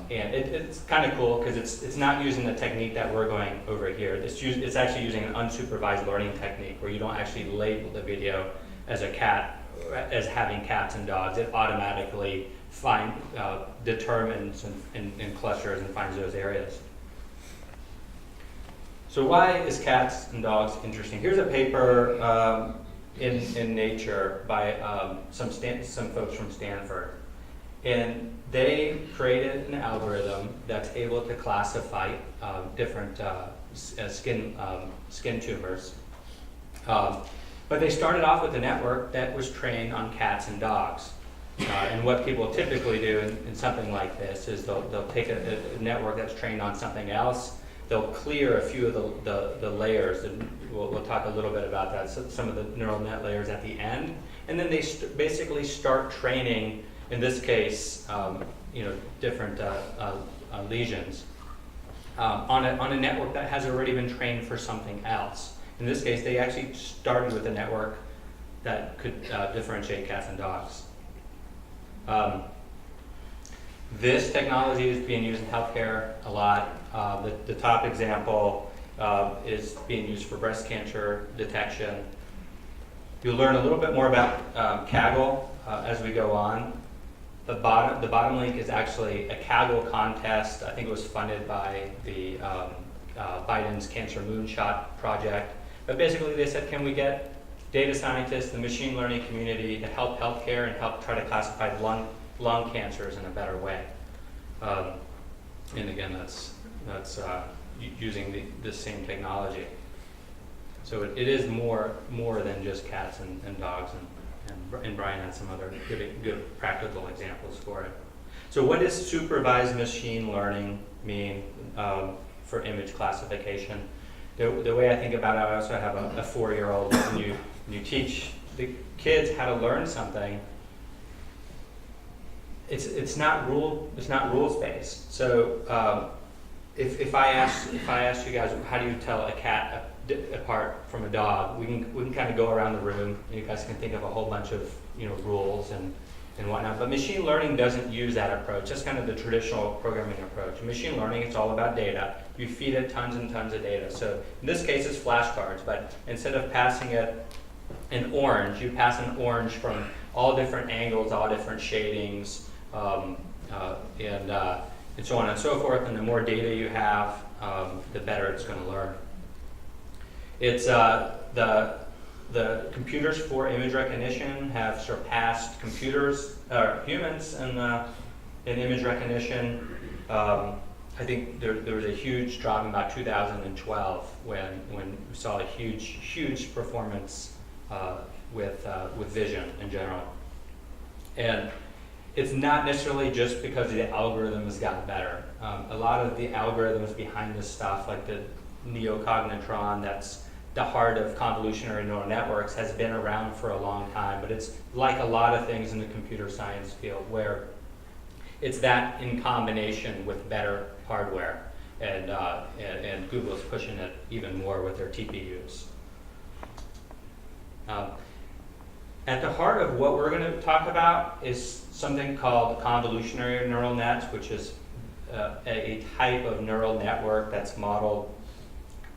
And it's kind of cool because it's not using the technique that we're going over here. It's actually using an unsupervised learning technique where you don't actually label the video as a cat, as having cats and dogs. It automatically determines and clusters and finds those areas. So why is cats and dogs interesting? Here's a paper in Nature by some folks from Stanford. And they created an algorithm that's able to classify different skin tumors. But they started off with a network that was trained on cats and dogs. And what people typically do in something like this is they'll take a network that's trained on something else, they'll clear a few of the layers, and we'll talk a little bit about that, so some of the neural net layers at the end, and then they basically start training, in this case, different lesions on a network that has already been trained for something else. In this case, they actually started with a network that could differentiate cats and dogs. This technology is being used in healthcare a lot. The top example is being used for breast cancer detection. You'll learn a little bit more about Kaggle as we go on. The bottom link is actually a Kaggle contest. I think it was funded by the Biden's Cancer Moonshot project. But basically they said, can we get data scientists, the machine learning community to help healthcare and help try to classify lung cancers in a better way? And again, that's using the same technology. So it is more than just cats and dogs, and Brian had some other good practical examples for it. So what does supervised machine learning mean for image classification? The way I think about it, I also have a 4-year-old, and you teach the kids how to learn something. It's not rules based. So if I asked you guys, how do you tell a cat apart from a dog? We can kind of go around the room, and you guys can think of a whole bunch of rules and whatnot. But machine learning doesn't use that approach. That's kind of the traditional programming approach. Machine learning, it's all about data. You feed it tons and tons of data. So in this case, it's flashcards. But instead of passing it an orange, you pass an orange from all different angles, all different shadings, and so on and so forth. And the more data you have, the better it's going to learn. It's the computers for image recognition have surpassed humans in image recognition. I think there was a huge drop in about 2012 when we saw a huge performance with vision in general. And it's not necessarily just because the algorithms got better. A lot of the algorithms behind this stuff, like the neocognitron, that's the heart of convolutionary neural networks, has been around for a long time, but it's like a lot of things in the computer science field where it's that in combination with better hardware, and Google's pushing it even more with their TPUs. At the heart of what we're going to talk about is something called convolutionary neural nets, which is a type of neural network that's modeled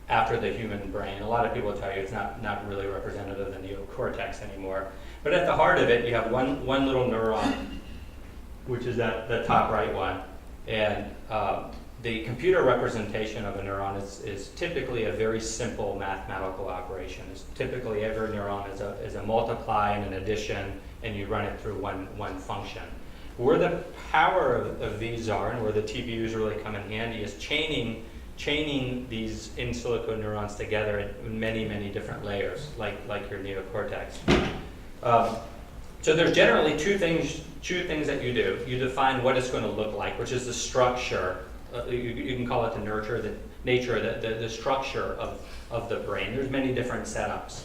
after the human brain. A lot of people tell you it's not really representative of the neocortex anymore. But at the heart of it, you have one little neuron, which is the top right one. And the computer representation of a neuron is typically a very simple mathematical operation. It's typically every neuron is a multiply and an addition, and you run it through one function. Where the power of these are, and where the TPUs really come in handy, is chaining these in silico neurons together in many different layers, like your neocortex. So there's generally two things that you do. You define what it's going to look like, which is the structure. You can call it the nature, the structure of the brain. There's many different setups,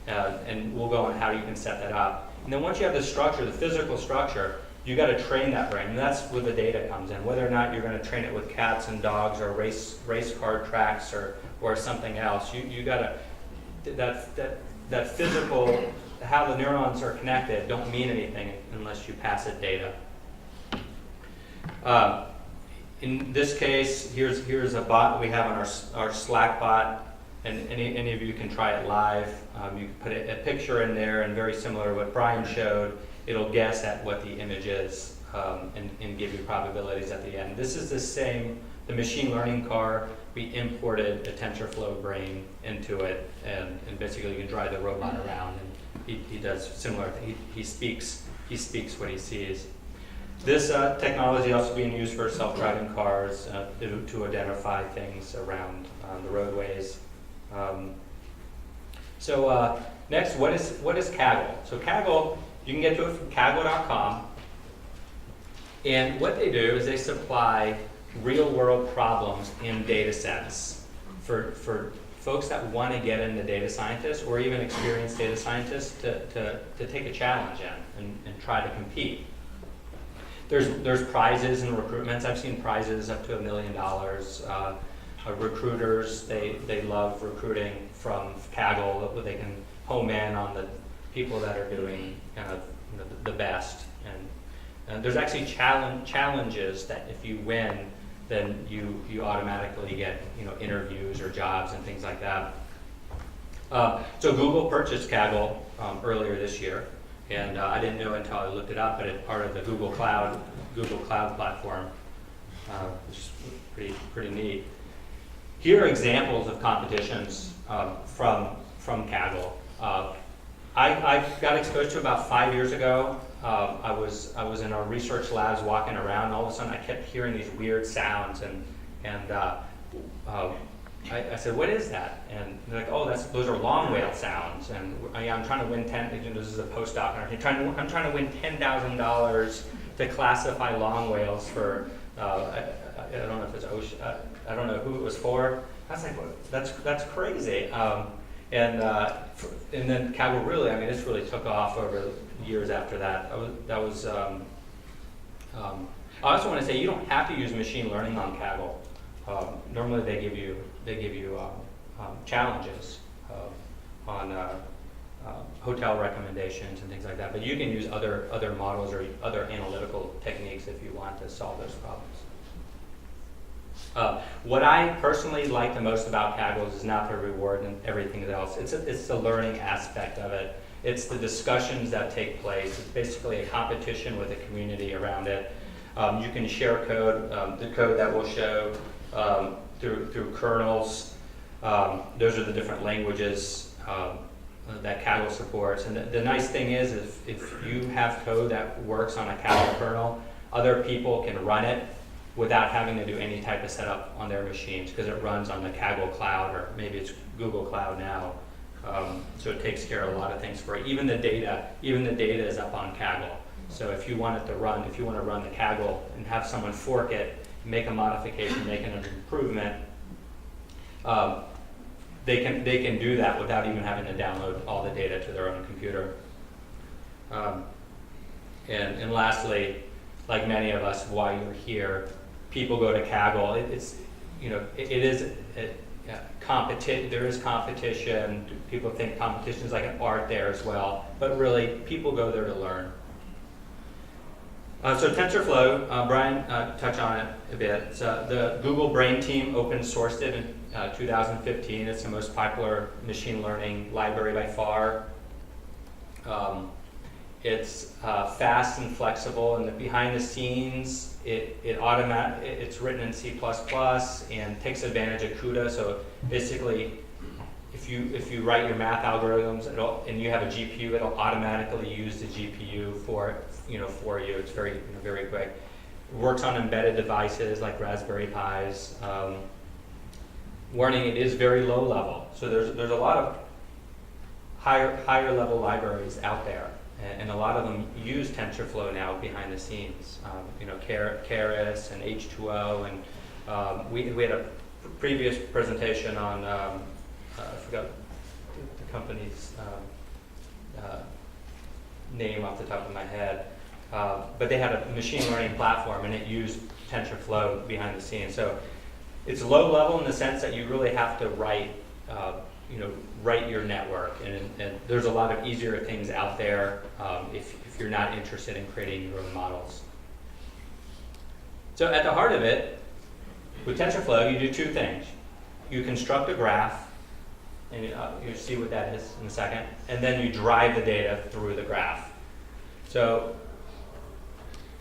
and we'll go on how you can set that up. And then once you have the structure, the physical structure, you got to train that brain, and that's where the data comes in. Whether or not you're going to train it with cats and dogs or race car tracks or something else, you got to that physical, how the neurons are connected, don't mean anything unless you pass it data. In this case, here's a bot we have on our Slack bot, and any of you can try it live. You can put a picture in there, and very similar to what Brian showed, it'll guess at what the image is and give you probabilities at the end. This is the machine learning car. We imported a TensorFlow brain into it, and basically you can drive the robot around, and he does similar. He speaks what he sees. This technology also being used for self-driving cars to identify things around the roadways. Next, what is Kaggle? So Kaggle, you can get to it from kaggle.com. And what they do is they supply real-world problems in data sets for folks that want to get into data scientists or even experienced data scientists to take a challenge in and try to compete. There's prizes and recruitments. I've seen prizes up to $1 million. Recruiters, they love recruiting from Kaggle. They can home in on the people that are doing kind of the best. And there's actually challenges that if you win, then you automatically get interviews or jobs and things like that. So Google purchased Kaggle earlier this year. And I didn't know until I looked it up, but it's part of the Google Cloud platform, which is pretty neat. Here are examples of competitions from Kaggle. I got exposed to about 5 years ago. I was in our research labs walking around, and all of a sudden I kept hearing these weird sounds, and I said, "What is that?" And they're like, "Oh, those are long whale sounds." And I'm trying to win this is a postdoc, and I'm trying to win $10,000 to classify long whales for I don't know if it's ocean. I don't know who it was for. I was like, well, that's crazy. And then Kaggle really, this really took off over years after that. I also want to say you don't have to use machine learning on Kaggle. Normally they give you challenges on hotel recommendations and things like that, but you can use other models or other analytical techniques if you want to solve those problems. What I personally like the most about Kaggles is not the reward and everything else. It's the learning aspect of it. It's the discussions that take place. It's basically a competition with a community around it. You can share code, the code that will show through kernels. Those are the different languages that Kaggle supports. And the nice thing is if you have code that works on a Kaggle kernel, other people can run it without having to do any type of setup on their machines because it runs on the Kaggle cloud, or maybe it's Google Cloud now. So it takes care of a lot of things for it. Even the data is up on Kaggle. So if you want to run the Kaggle and have someone fork it, make a modification, make an improvement, they can do that without even having to download all the data to their own computer. And lastly, like many of us, while you're here, people go to Kaggle. There is competition. People think competition is like an art there as well, but really people go there to learn. So TensorFlow, Brian touched on it a bit. The Google Brain team open sourced it in 2015. It's the most popular machine learning library by far. It's fast and flexible, and behind the scenes, it's written in C++ and takes advantage of CUDA. So basically, if you write your math algorithms and you have a GPU, it'll automatically use the GPU for you. It's very very quick. It works on embedded devices like Raspberry Pis. Warning: it is very low level. So there's a lot of higher level libraries out there. And a lot of them use TensorFlow now behind the scenes. Keras and H2O, and we had a previous presentation on I forgot the company's name off the top of my head, but they had a machine learning platform and it used TensorFlow behind the scenes. So it's low level in the sense that you really have to write your network, and there's a lot of easier things out there if you're not interested in creating your own models. So at the heart of it, with TensorFlow, you do two things. You construct a graph, and you'll see what that is in a second, and then you drive the data through the graph. So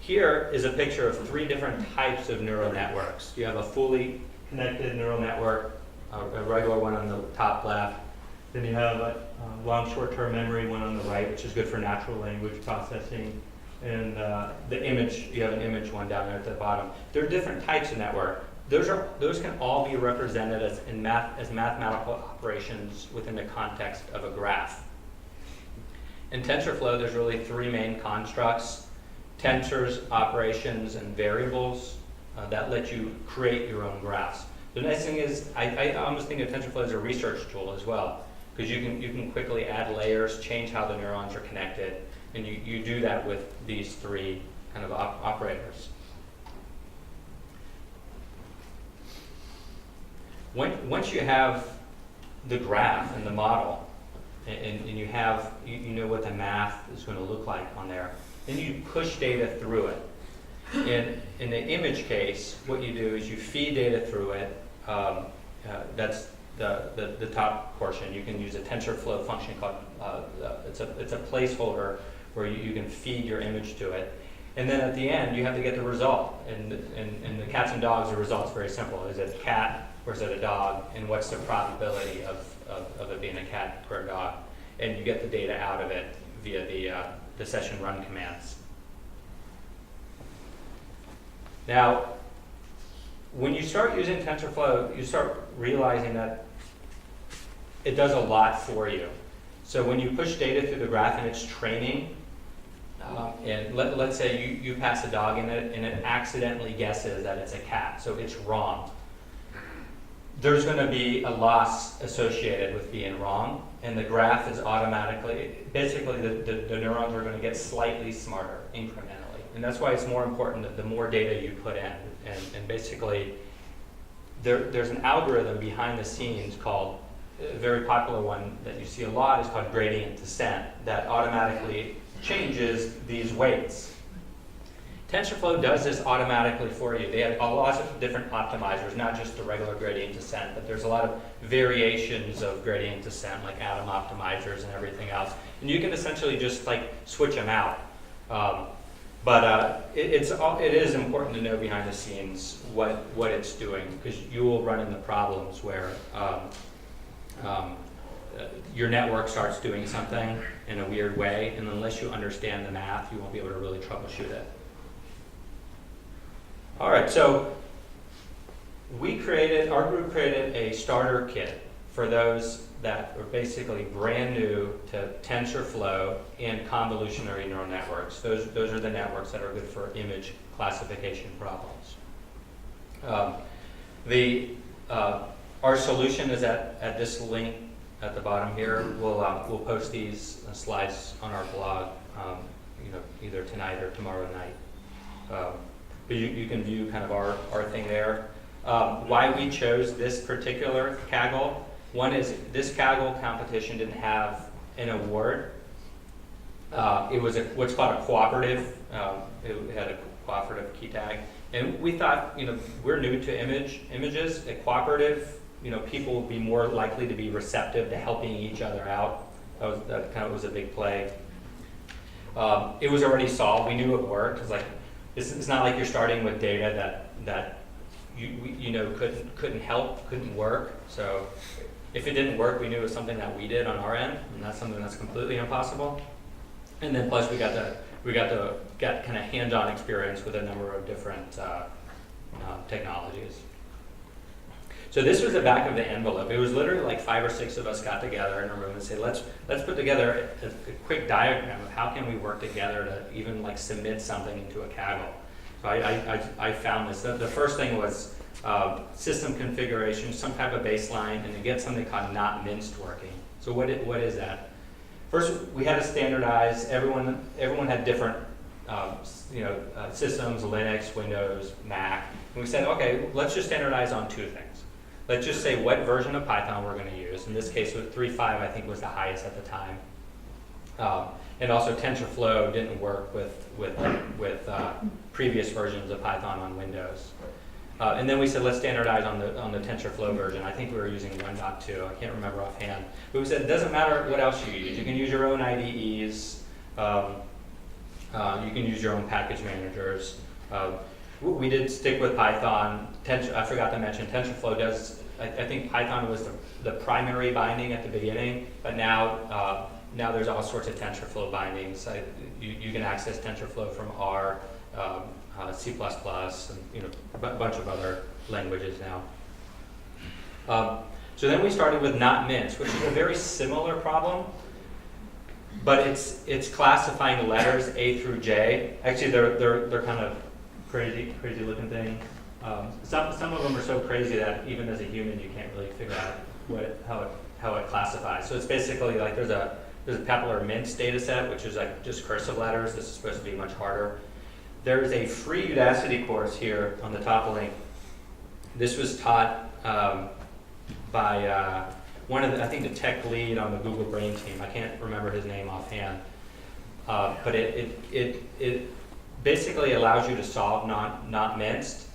here is a picture of 3 different types of neural networks. You have a fully connected neural network, a regular one on the top left. Then you have a long short-term memory one on the right, which is good for natural language processing. And the image, you have an image one down there at the bottom. There are different types of network. Those can all be represented as mathematical operations within the context of a graph. In TensorFlow, there's really 3 main constructs: tensors, operations, and variables that let you create your own graphs. The nice thing is, I almost think of TensorFlow as a research tool as well, because you can quickly add layers, change how the neurons are connected, and you do that with these 3 kind of operators. Once you have the graph and the model, and you know what the math is going to look like on there, then you push data through it. In the image case, what you do is you feed data through it. That's the top portion. You can use a TensorFlow function called, it's a placeholder where you can feed your image to it. And then at the end, you have to get the result. And the cats and dogs, the result's very simple. Is it a cat or is it a dog? And what's the probability of it being a cat or a dog? And you get the data out of it via the session run commands. Now, when you start using TensorFlow, you start realizing that it does a lot for you. So when you push data through the graph and it's training, and let's say you pass a dog in it and it accidentally guesses that it's a cat, so it's wrong. There's going to be a loss associated with being wrong, and the graph is automatically, basically the neurons are going to get slightly smarter incrementally. And that's why it's more important that the more data you put in, and basically there's an algorithm behind the scenes called, a very popular one that you see a lot is called gradient descent, that automatically changes these weights. TensorFlow does this automatically for you. They have a lot of different optimizers, not just the regular gradient descent, but there's a lot of variations of gradient descent, like atom optimizers and everything else. And you can essentially just like switch them out. It is important to know behind the scenes what it's doing, because you will run into problems where your network starts doing something in a weird way, and unless you understand the math, you won't be able to really troubleshoot it. All right, so our group created a starter kit for those that are basically brand new to TensorFlow and convolutionary neural networks. Those are the networks that are good for image classification problems. Our solution is at this link at the bottom here. We'll post these slides on our blog, either tonight or tomorrow night. But you can view kind of our thing there. Why we chose this particular Kaggle. One is this Kaggle competition didn't have an award. It was what's called a cooperative. It had a cooperative key tag. And we thought, we're new to images. A cooperative, people would be more likely to be receptive to helping each other out. That kind of was a big play. It was already solved. We knew it worked. It's like, it's not like you're starting with data that couldn't work. So if it didn't work, we knew it was something that we did on our end, and that's something that's completely impossible. And then plus we got to get kind of hands-on experience with a number of different technologies. So this was the back of the envelope. It was literally like 5 or 6 of us got together in a room and said, let's put together a quick diagram of how can we work together to even like submit something into a Kaggle. So I found this. The first thing was system configuration, some type of baseline, and to get something called not minced working. So what is that? First, we had to standardize. Everyone had different systems: Linux, Windows, Mac. And we said, okay, let's just standardize on 2 things. Let's just say what version of Python we're going to use. In this case, with 3.5, I think was the highest at the time. And also TensorFlow didn't work with previous versions of Python on Windows. And then we said, let's standardize on the TensorFlow version. I think we were using 1.2. I can't remember offhand. But we said, it doesn't matter what else you use. You can use your own IDEs. You can use your own package managers. We did stick with Python. I forgot to mention, TensorFlow does, I think Python was the primary binding at the beginning, but now there's all sorts of TensorFlow bindings. You can access TensorFlow from R, C++, and a bunch of other languages now. So then we started with not mince, which is a very similar problem, but it's classifying letters A through J. Actually, they're kind of crazy looking thing. Some of them are so crazy that even as a human you can't really figure out how it classifies. So it's basically like there's a Pepler mince data set, which is like just cursive letters. This is supposed to be much harder. There's a free Udacity course here on the top link. This was taught by one of I think the tech lead on the Google Brain team. I can't remember his name offhand, but it basically allows you to solve not minced,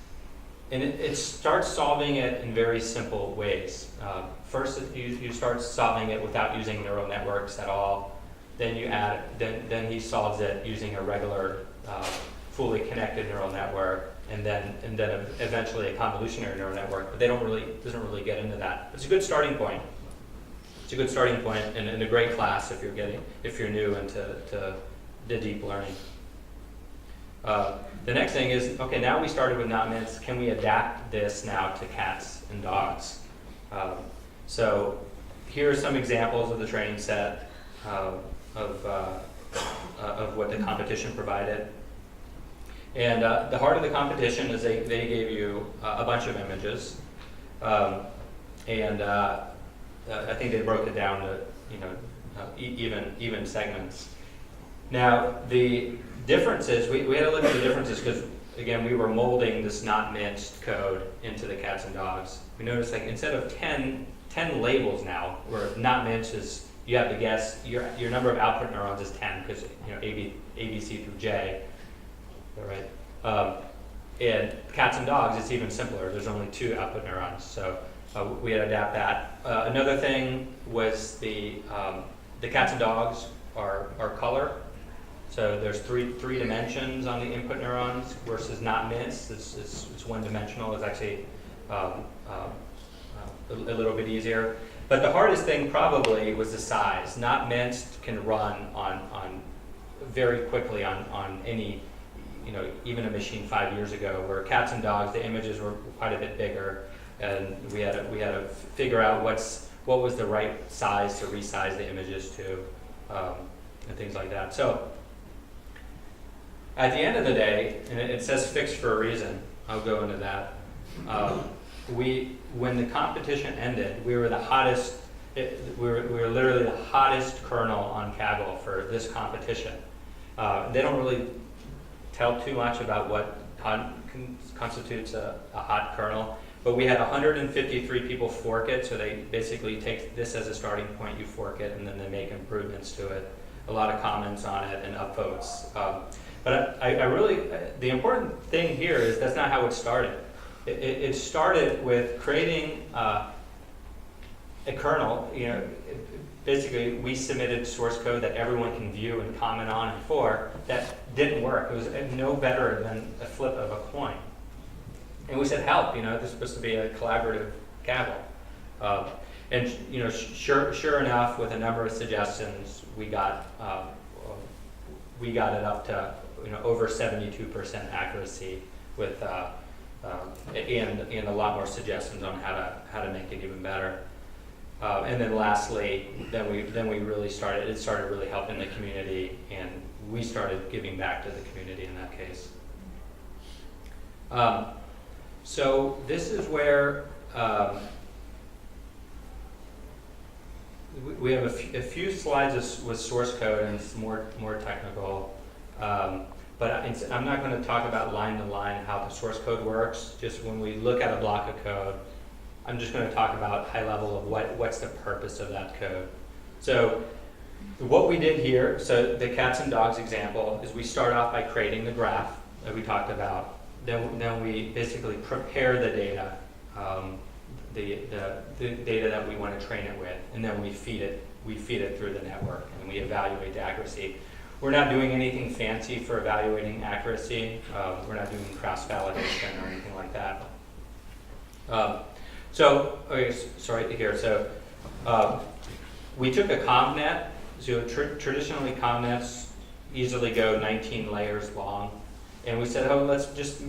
and it starts solving it in very simple ways. First, you start solving it without using neural networks at all. Then then he solves it using a regular fully connected neural network, and then eventually a convolutionary neural network. But doesn't really get into that. It's a good starting point. It's a good starting point and a great class if you're new into the deep learning. The next thing is, okay, now we started with not minced. Can we adapt this now to cats and dogs? So here are some examples of the training set of what the competition provided. And the heart of the competition is they gave you a bunch of images, and I think they broke it down to even segments. Now the differences, we had to look at the differences because again, we were molding this not minced code into the cats and dogs. We noticed like instead of 10 labels now, where not minced is, you have to guess, your number of output neurons is 10, because A, B, C through J, all right? And cats and dogs, it's even simpler. There's only 2 output neurons, so we had to adapt that. Another thing was the cats and dogs are color. So there's three dimensions on the input neurons versus not minced. It's one dimensional. It's actually a little bit easier. But the hardest thing probably was the size. Not minced can run on very quickly on any, even a machine 5 years ago, where cats and dogs, the images were quite a bit bigger, and we had to figure out what was the right size to resize the images to, and things like that. So at the end of the day, and it says fixed for a reason, I'll go into that. When the competition ended, we were the hottest. We were literally the hottest kernel on Kaggle for this competition. They don't really tell too much about what constitutes a hot kernel, but we had 153 people fork it, so they basically take this as a starting point, you fork it, and then they make improvements to it. A lot of comments on it and upvotes. But I really, the important thing here is that's not how it started. It started with creating a kernel. Basically, we submitted source code that everyone can view and comment on and for. That didn't work. It was no better than a flip of a coin. And we said, help, this is supposed to be a collaborative Kaggle. And sure enough, with a number of suggestions, we got it up to over 72% accuracy with and a lot more suggestions on how to make it even better. And then lastly, then we really started. It started really helping the community, and we started giving back to the community in that case. So this is where we have a few slides with source code, and it's more technical. But I'm not going to talk about line to line how the source code works. Just when we look at a block of code, I'm just going to talk about high level of what's the purpose of that code. So what we did here, so the cats and dogs example, is we start off by creating the graph that we talked about. Then we basically prepare the data, the data that we want to train it with, and then we feed it through the network, and we evaluate the accuracy. We're not doing anything fancy for evaluating accuracy. We're not doing cross-validation or anything like that. We took a ConvNet. So traditionally, ConvNets easily go 19 layers long. And we said, let's just,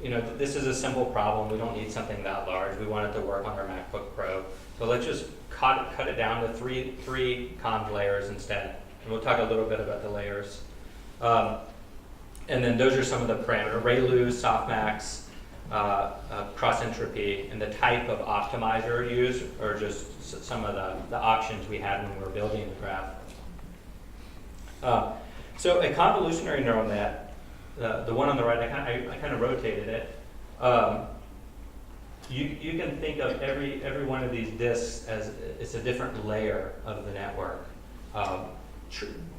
this is a simple problem. We don't need something that large. We want it to work on our MacBook Pro. So let's just cut it down to three conv layers instead. And we'll talk a little bit about the layers. And then those are some of the parameters: ReLU, softmax, cross entropy, and the type of optimizer used, or just some of the options we had when we were building the graph. So a convolutionary neural net, the one on the right, I kind of rotated it. You can think of every one of these disks as it's a different layer of the network.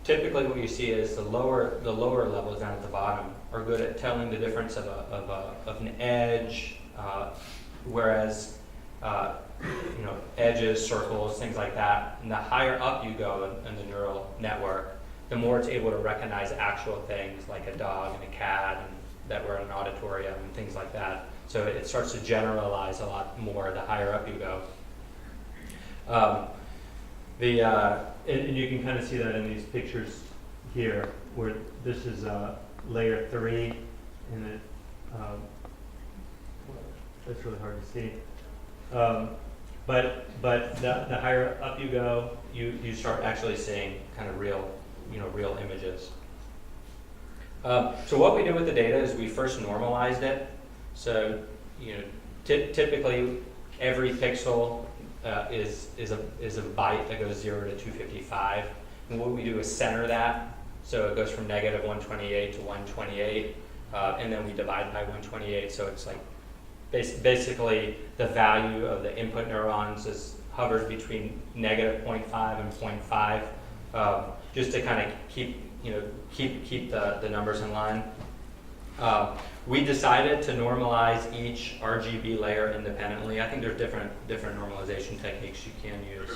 Typically, what you see is the lower levels down at the bottom are good at telling the difference of an edge, whereas edges, circles, things like that. And the higher up you go in the neural network, the more it's able to recognize actual things like a dog and a cat, and that were in an auditorium and things like that. So it starts to generalize a lot more the higher up you go. And you can kind of see that in these pictures here, where this is layer 3, and that's really hard to see. But the higher up you go, you start actually seeing kind of real images. So what we did with the data is we first normalized it. So typically every pixel is a byte that goes 0 to 255, and what we do is center that, so it goes from -128 to 128. and then we divide by 128, so it's like basically the value of the input neurons hovers between negative 0.5 and 0.5, just to kind of keep the numbers in line. We decided to normalize each RGB layer independently. I think there's different normalization techniques you can use.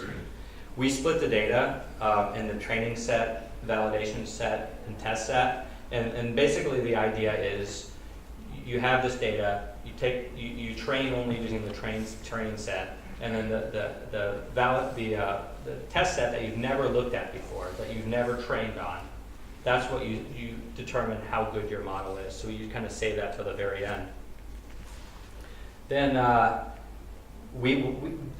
We split the data in the training set, validation set, and test set. And basically the idea is you have this data, you train only using the training set, and then the test set that you've never looked at before, that you've never trained on, that's what you determine how good your model is. So you kind of save that till the very end. Then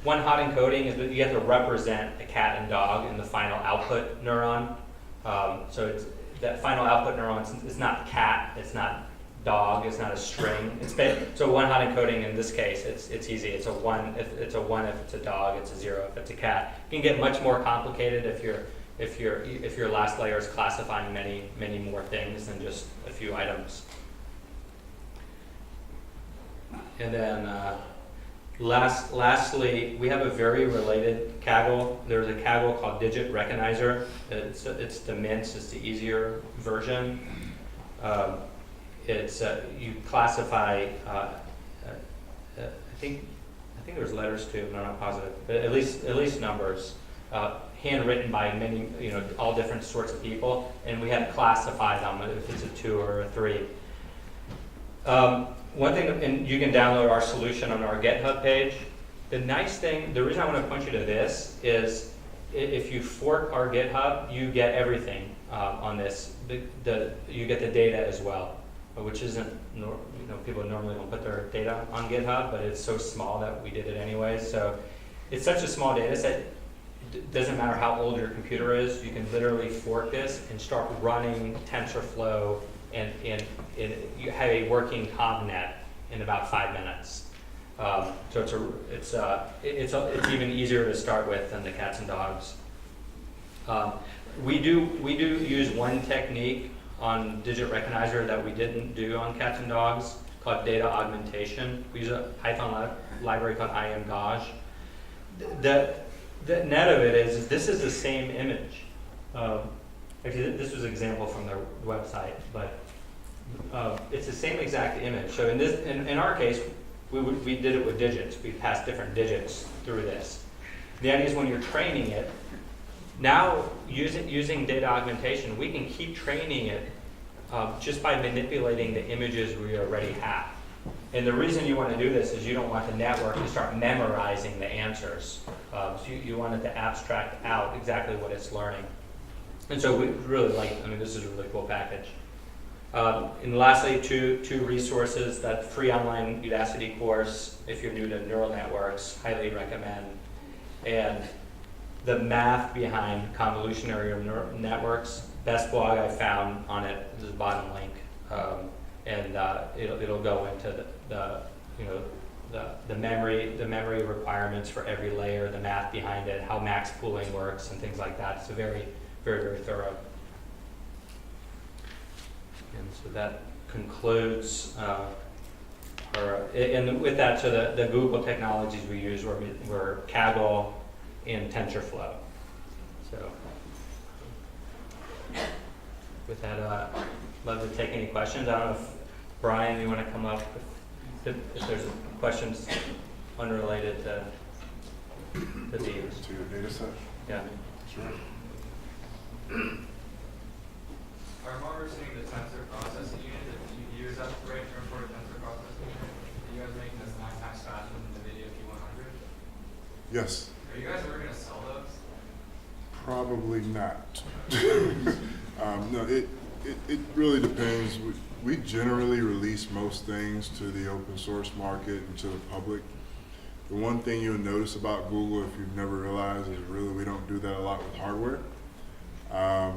one hot encoding is that you have to represent a cat and dog in the final output neuron. So that final output neuron, it's not cat, it's not dog, it's not a string. So one hot encoding in this case, it's easy. It's a 1 if it's a dog, it's a 0 if it's a cat. It can get much more complicated if your last layer is classifying many more things than just a few items. And then lastly, we have a very related Kaggle. There's a Kaggle called Digit Recognizer. It's the MINTS, it's the easier version. You classify, I think there's letters too, but I'm not positive, but at least numbers, handwritten by many, all different sorts of people, and we have to classify them if it's a 2 or a 3. One thing, and you can download our solution on our GitHub page. The nice thing, the reason I want to point you to this is if you fork our GitHub, you get everything on this. You get the data as well, which isn't, people normally don't put their data on GitHub, but it's so small that we did it anyway. So it's such a small data set, it doesn't matter how old your computer is, you can literally fork this and start running TensorFlow and you have a working ConvNet in about 5 minutes. So it's even easier to start with than the cats and dogs. We do use one technique on Digit Recognizer that we didn't do on cats and dogs, called data augmentation. We use a Python library called imgauge. The net of it is this is the same image. Actually, this was an example from their website, but it's the same exact image. So in our case, we did it with digits. We passed different digits through this. The idea is when you're training it, now using data augmentation, we can keep training it just by manipulating the images we already have. And the reason you want to do this is you don't want the network to start memorizing the answers. So you want it to abstract out exactly what it's learning. And so we really this is a really cool package. And lastly, two resources. That free online Udacity course, if you're new to neural networks, highly recommend. And the math behind convolutionary neural networks, best blog I found on it is the bottom link. And it'll go into the memory requirements for every layer, the math behind it, how max pooling works, and things like that. It's very, very, very thorough. And so that concludes and with that, so the Google technologies we use were Kaggle and TensorFlow. So with that, love to take any questions. I don't know if Brian, you want to come up if there's questions unrelated to these. To your data set? Yeah. Sure. I remember seeing the tensor processing unit that you use. That's the right term for a tensor processing unit. Are you guys making this 9 times faster than the NVIDIA P100? Yes. Are you guys ever going to sell those? Probably not. No, it really depends. We generally release most things to the open source market and to the public. The one thing you'll notice about Google, if you've never realized, is really we don't do that a lot with hardware. So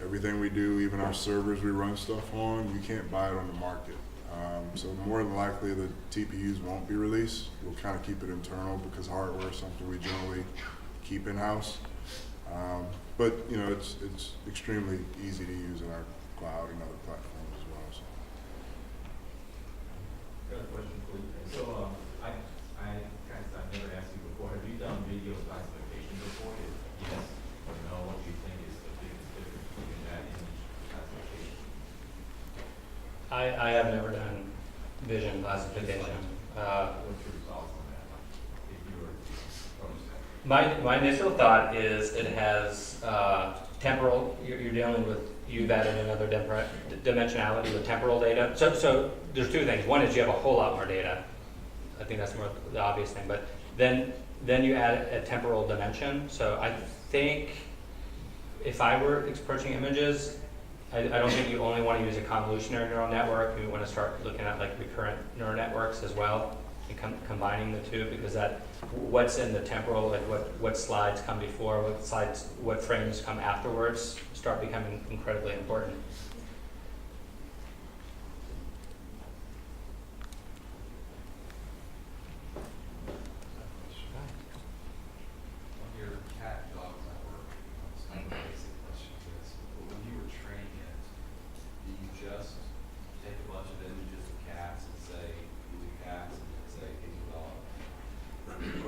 everything we do, even our servers we run stuff on, you can't buy it on the market. So more than likely the TPUs won't be released. We'll kind of keep it internal because hardware is something we generally keep in-house. But it's extremely easy to use in our cloud and other platforms as well. So. Got a question for you. So, I've never asked you before, have you done video classification before? If yes or no, what do you think is the biggest difference between that and classification? I have never done vision classification. What's your results on that? Like, if you were to approach that? My initial thought is it has temporal, you're dealing with, you've added another dimensionality with temporal data. So there's two things. One is you have a whole lot more data. I think that's more the obvious thing. But then you add a temporal dimension. So I think if I were approaching images, I don't think you only want to use a convolutionary neural network. You want to start looking at like recurrent neural networks as well, and combining the two, because that what's in the temporal, like what slides come before, what frames come afterwards, start becoming incredibly important. On your cat dog network, it's kind of a basic question to this, but when you were training it, do you just take a bunch of images of cats and say, these are cats, and say, these are dogs?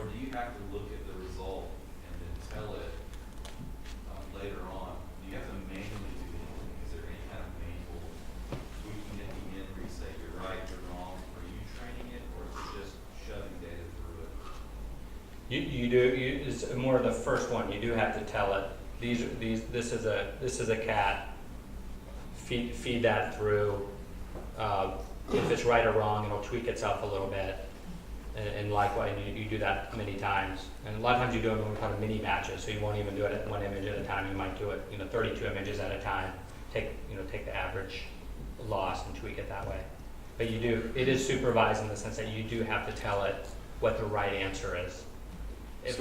Or do you have to look at the result and then tell it later on? Do you have to manually do anything? Is there any kind of manual tweaking at the end where you say, you're right, you're wrong? Are you training it, or is it just shoving data through it? It's more of the first one. You do have to tell it. This is a cat. Feed that through. If it's right or wrong, it'll tweak itself a little bit. And likewise, you do that many times. And a lot of times you do it in what we call mini batches. So you won't even do it at one image at a time. You might do it, 32 images at a time. Take the average loss and tweak it that way. But it is supervised in the sense that you do have to tell it what the right answer is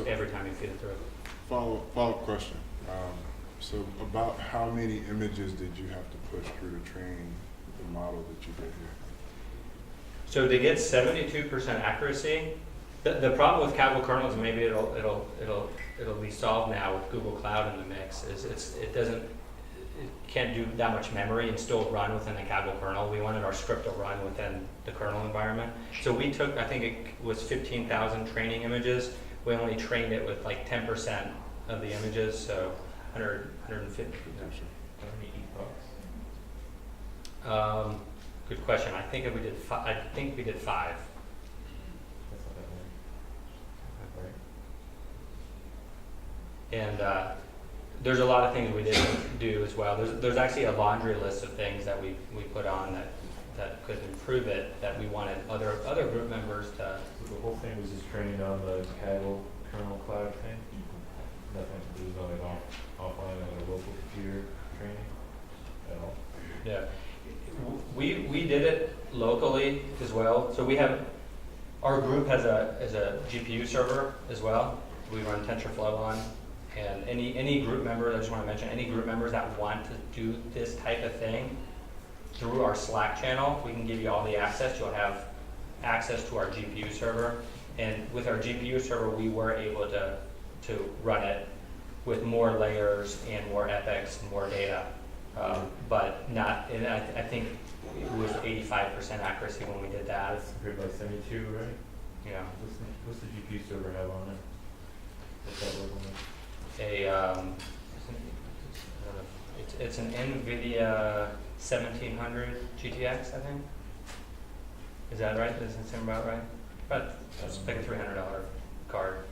every time you feed it through. Follow-up question. So about how many images did you have to push through to train the model that you did here? So they get 72% accuracy. The problem with Cable kernels, and maybe it'll be solved now with Google Cloud in the mix, is it can't do that much memory and still run within the Cable kernel. We wanted our script to run within the kernel environment. So we took, I think it was 15,000 training images. We only trained it with like 10% of the images, so 150. Good question. I think we did 5. And there's a lot of things we didn't do as well. There's actually a laundry list of things that we put on that could improve it, that we wanted other group members to. So the whole thing was just training on the Kaggle kernel cloud thing? Nothing to do with going offline on a local computer training at all? Yeah. We did it locally as well. So our group has a GPU server as well. We run TensorFlow on. And any group member, I just want to mention, any group members that want to do this type of thing through our Slack channel, we can give you all the access. You'll have access to our GPU server. And with our GPU server, we were able to run it with more layers and more epochs and more data. But not, and I think it was 85% accuracy when we did that. That's compared by 72, right? Yeah. What's the GPU server have on it? What's that work on it? It's an NVIDIA 1700 GTX, I think. Is that right? Does it sound about right? But it's like a $300 card.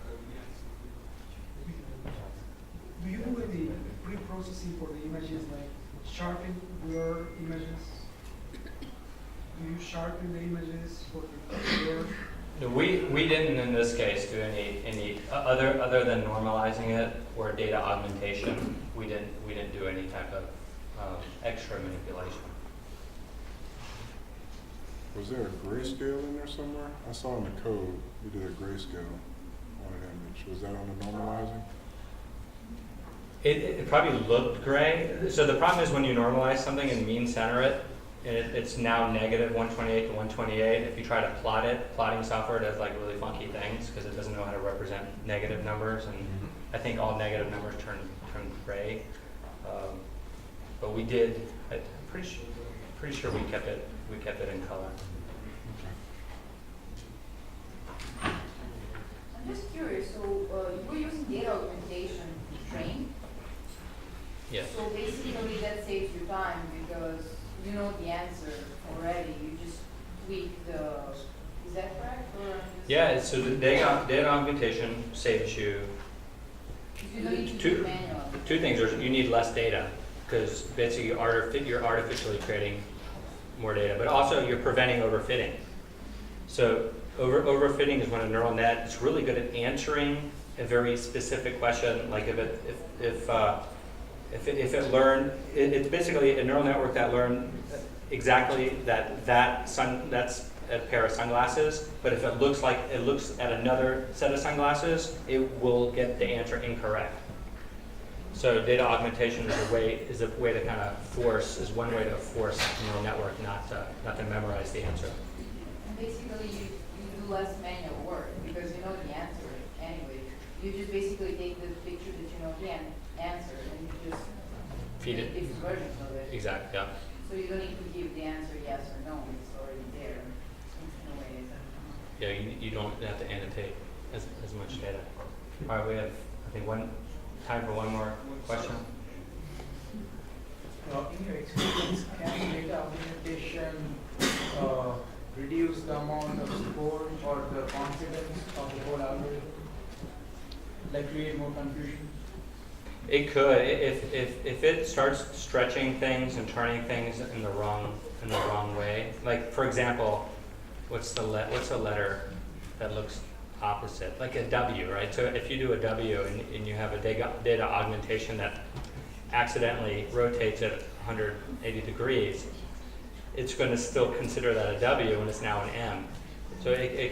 Do you do any pre-processing for the images, like sharpen your images? Do you sharpen the images for the blur? We didn't in this case do any other than normalizing it or data augmentation. We didn't do any type of extra manipulation. Was there a grayscale in there somewhere? I saw in the code you did a grayscale on an image. Was that on the normalizing? It probably looked gray. So the problem is when you normalize something and mean center it, and it's now negative 128 to 128. If you try to plot it, plotting software does like really funky things because it doesn't know how to represent negative numbers, and I think all negative numbers turn gray. But we did. I'm pretty sure we kept it in color. Okay. just curious, so you were using data augmentation to train? Yes. So basically that saves you time because you know the answer already, you just tweak the, is that correct? Or I'm just- Yeah, so the data augmentation saves you You don't need to do two, it manually. two things. You need less data because basically you're artificially creating more data, but also you're preventing overfitting. So overfitting is when a neural net is really good at answering a very specific question, like if it learned, it's basically a neural network that learned exactly that's a pair of sunglasses, but if it looks at another set of sunglasses, it will get the answer incorrect. So data augmentation is a way to kind of is one way to force a neural network not to memorize the answer. And basically you do less manual work because you know the answer anyway. You just basically take the picture that you know the answer and you just Feed make it. different versions of it. Exactly, yeah. So you don't need to give the answer yes or no, it's already there in a way. Yeah, you don't have to annotate as much data. All right, we have, I think, time for one more question. In your experience, can data augmentation reduce the amount of score or the confidence of the whole algorithm? Like create more confusion? It could, if it starts stretching things and turning things in the wrong way. Like for example, what's a letter that looks opposite? Like a W, right? So if you do a W and you have a data augmentation that accidentally rotates it 180 degrees, it's going to still consider that a W and it's now an M. So it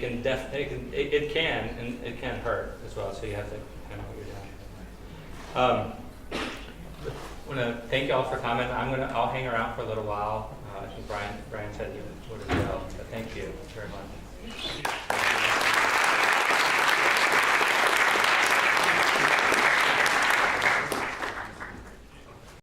can hurt as well. So you have to kind of know what you're doing. I want to thank you all for coming. I'll hang around for a little while. I think Brian said he would as well. But thank you very much.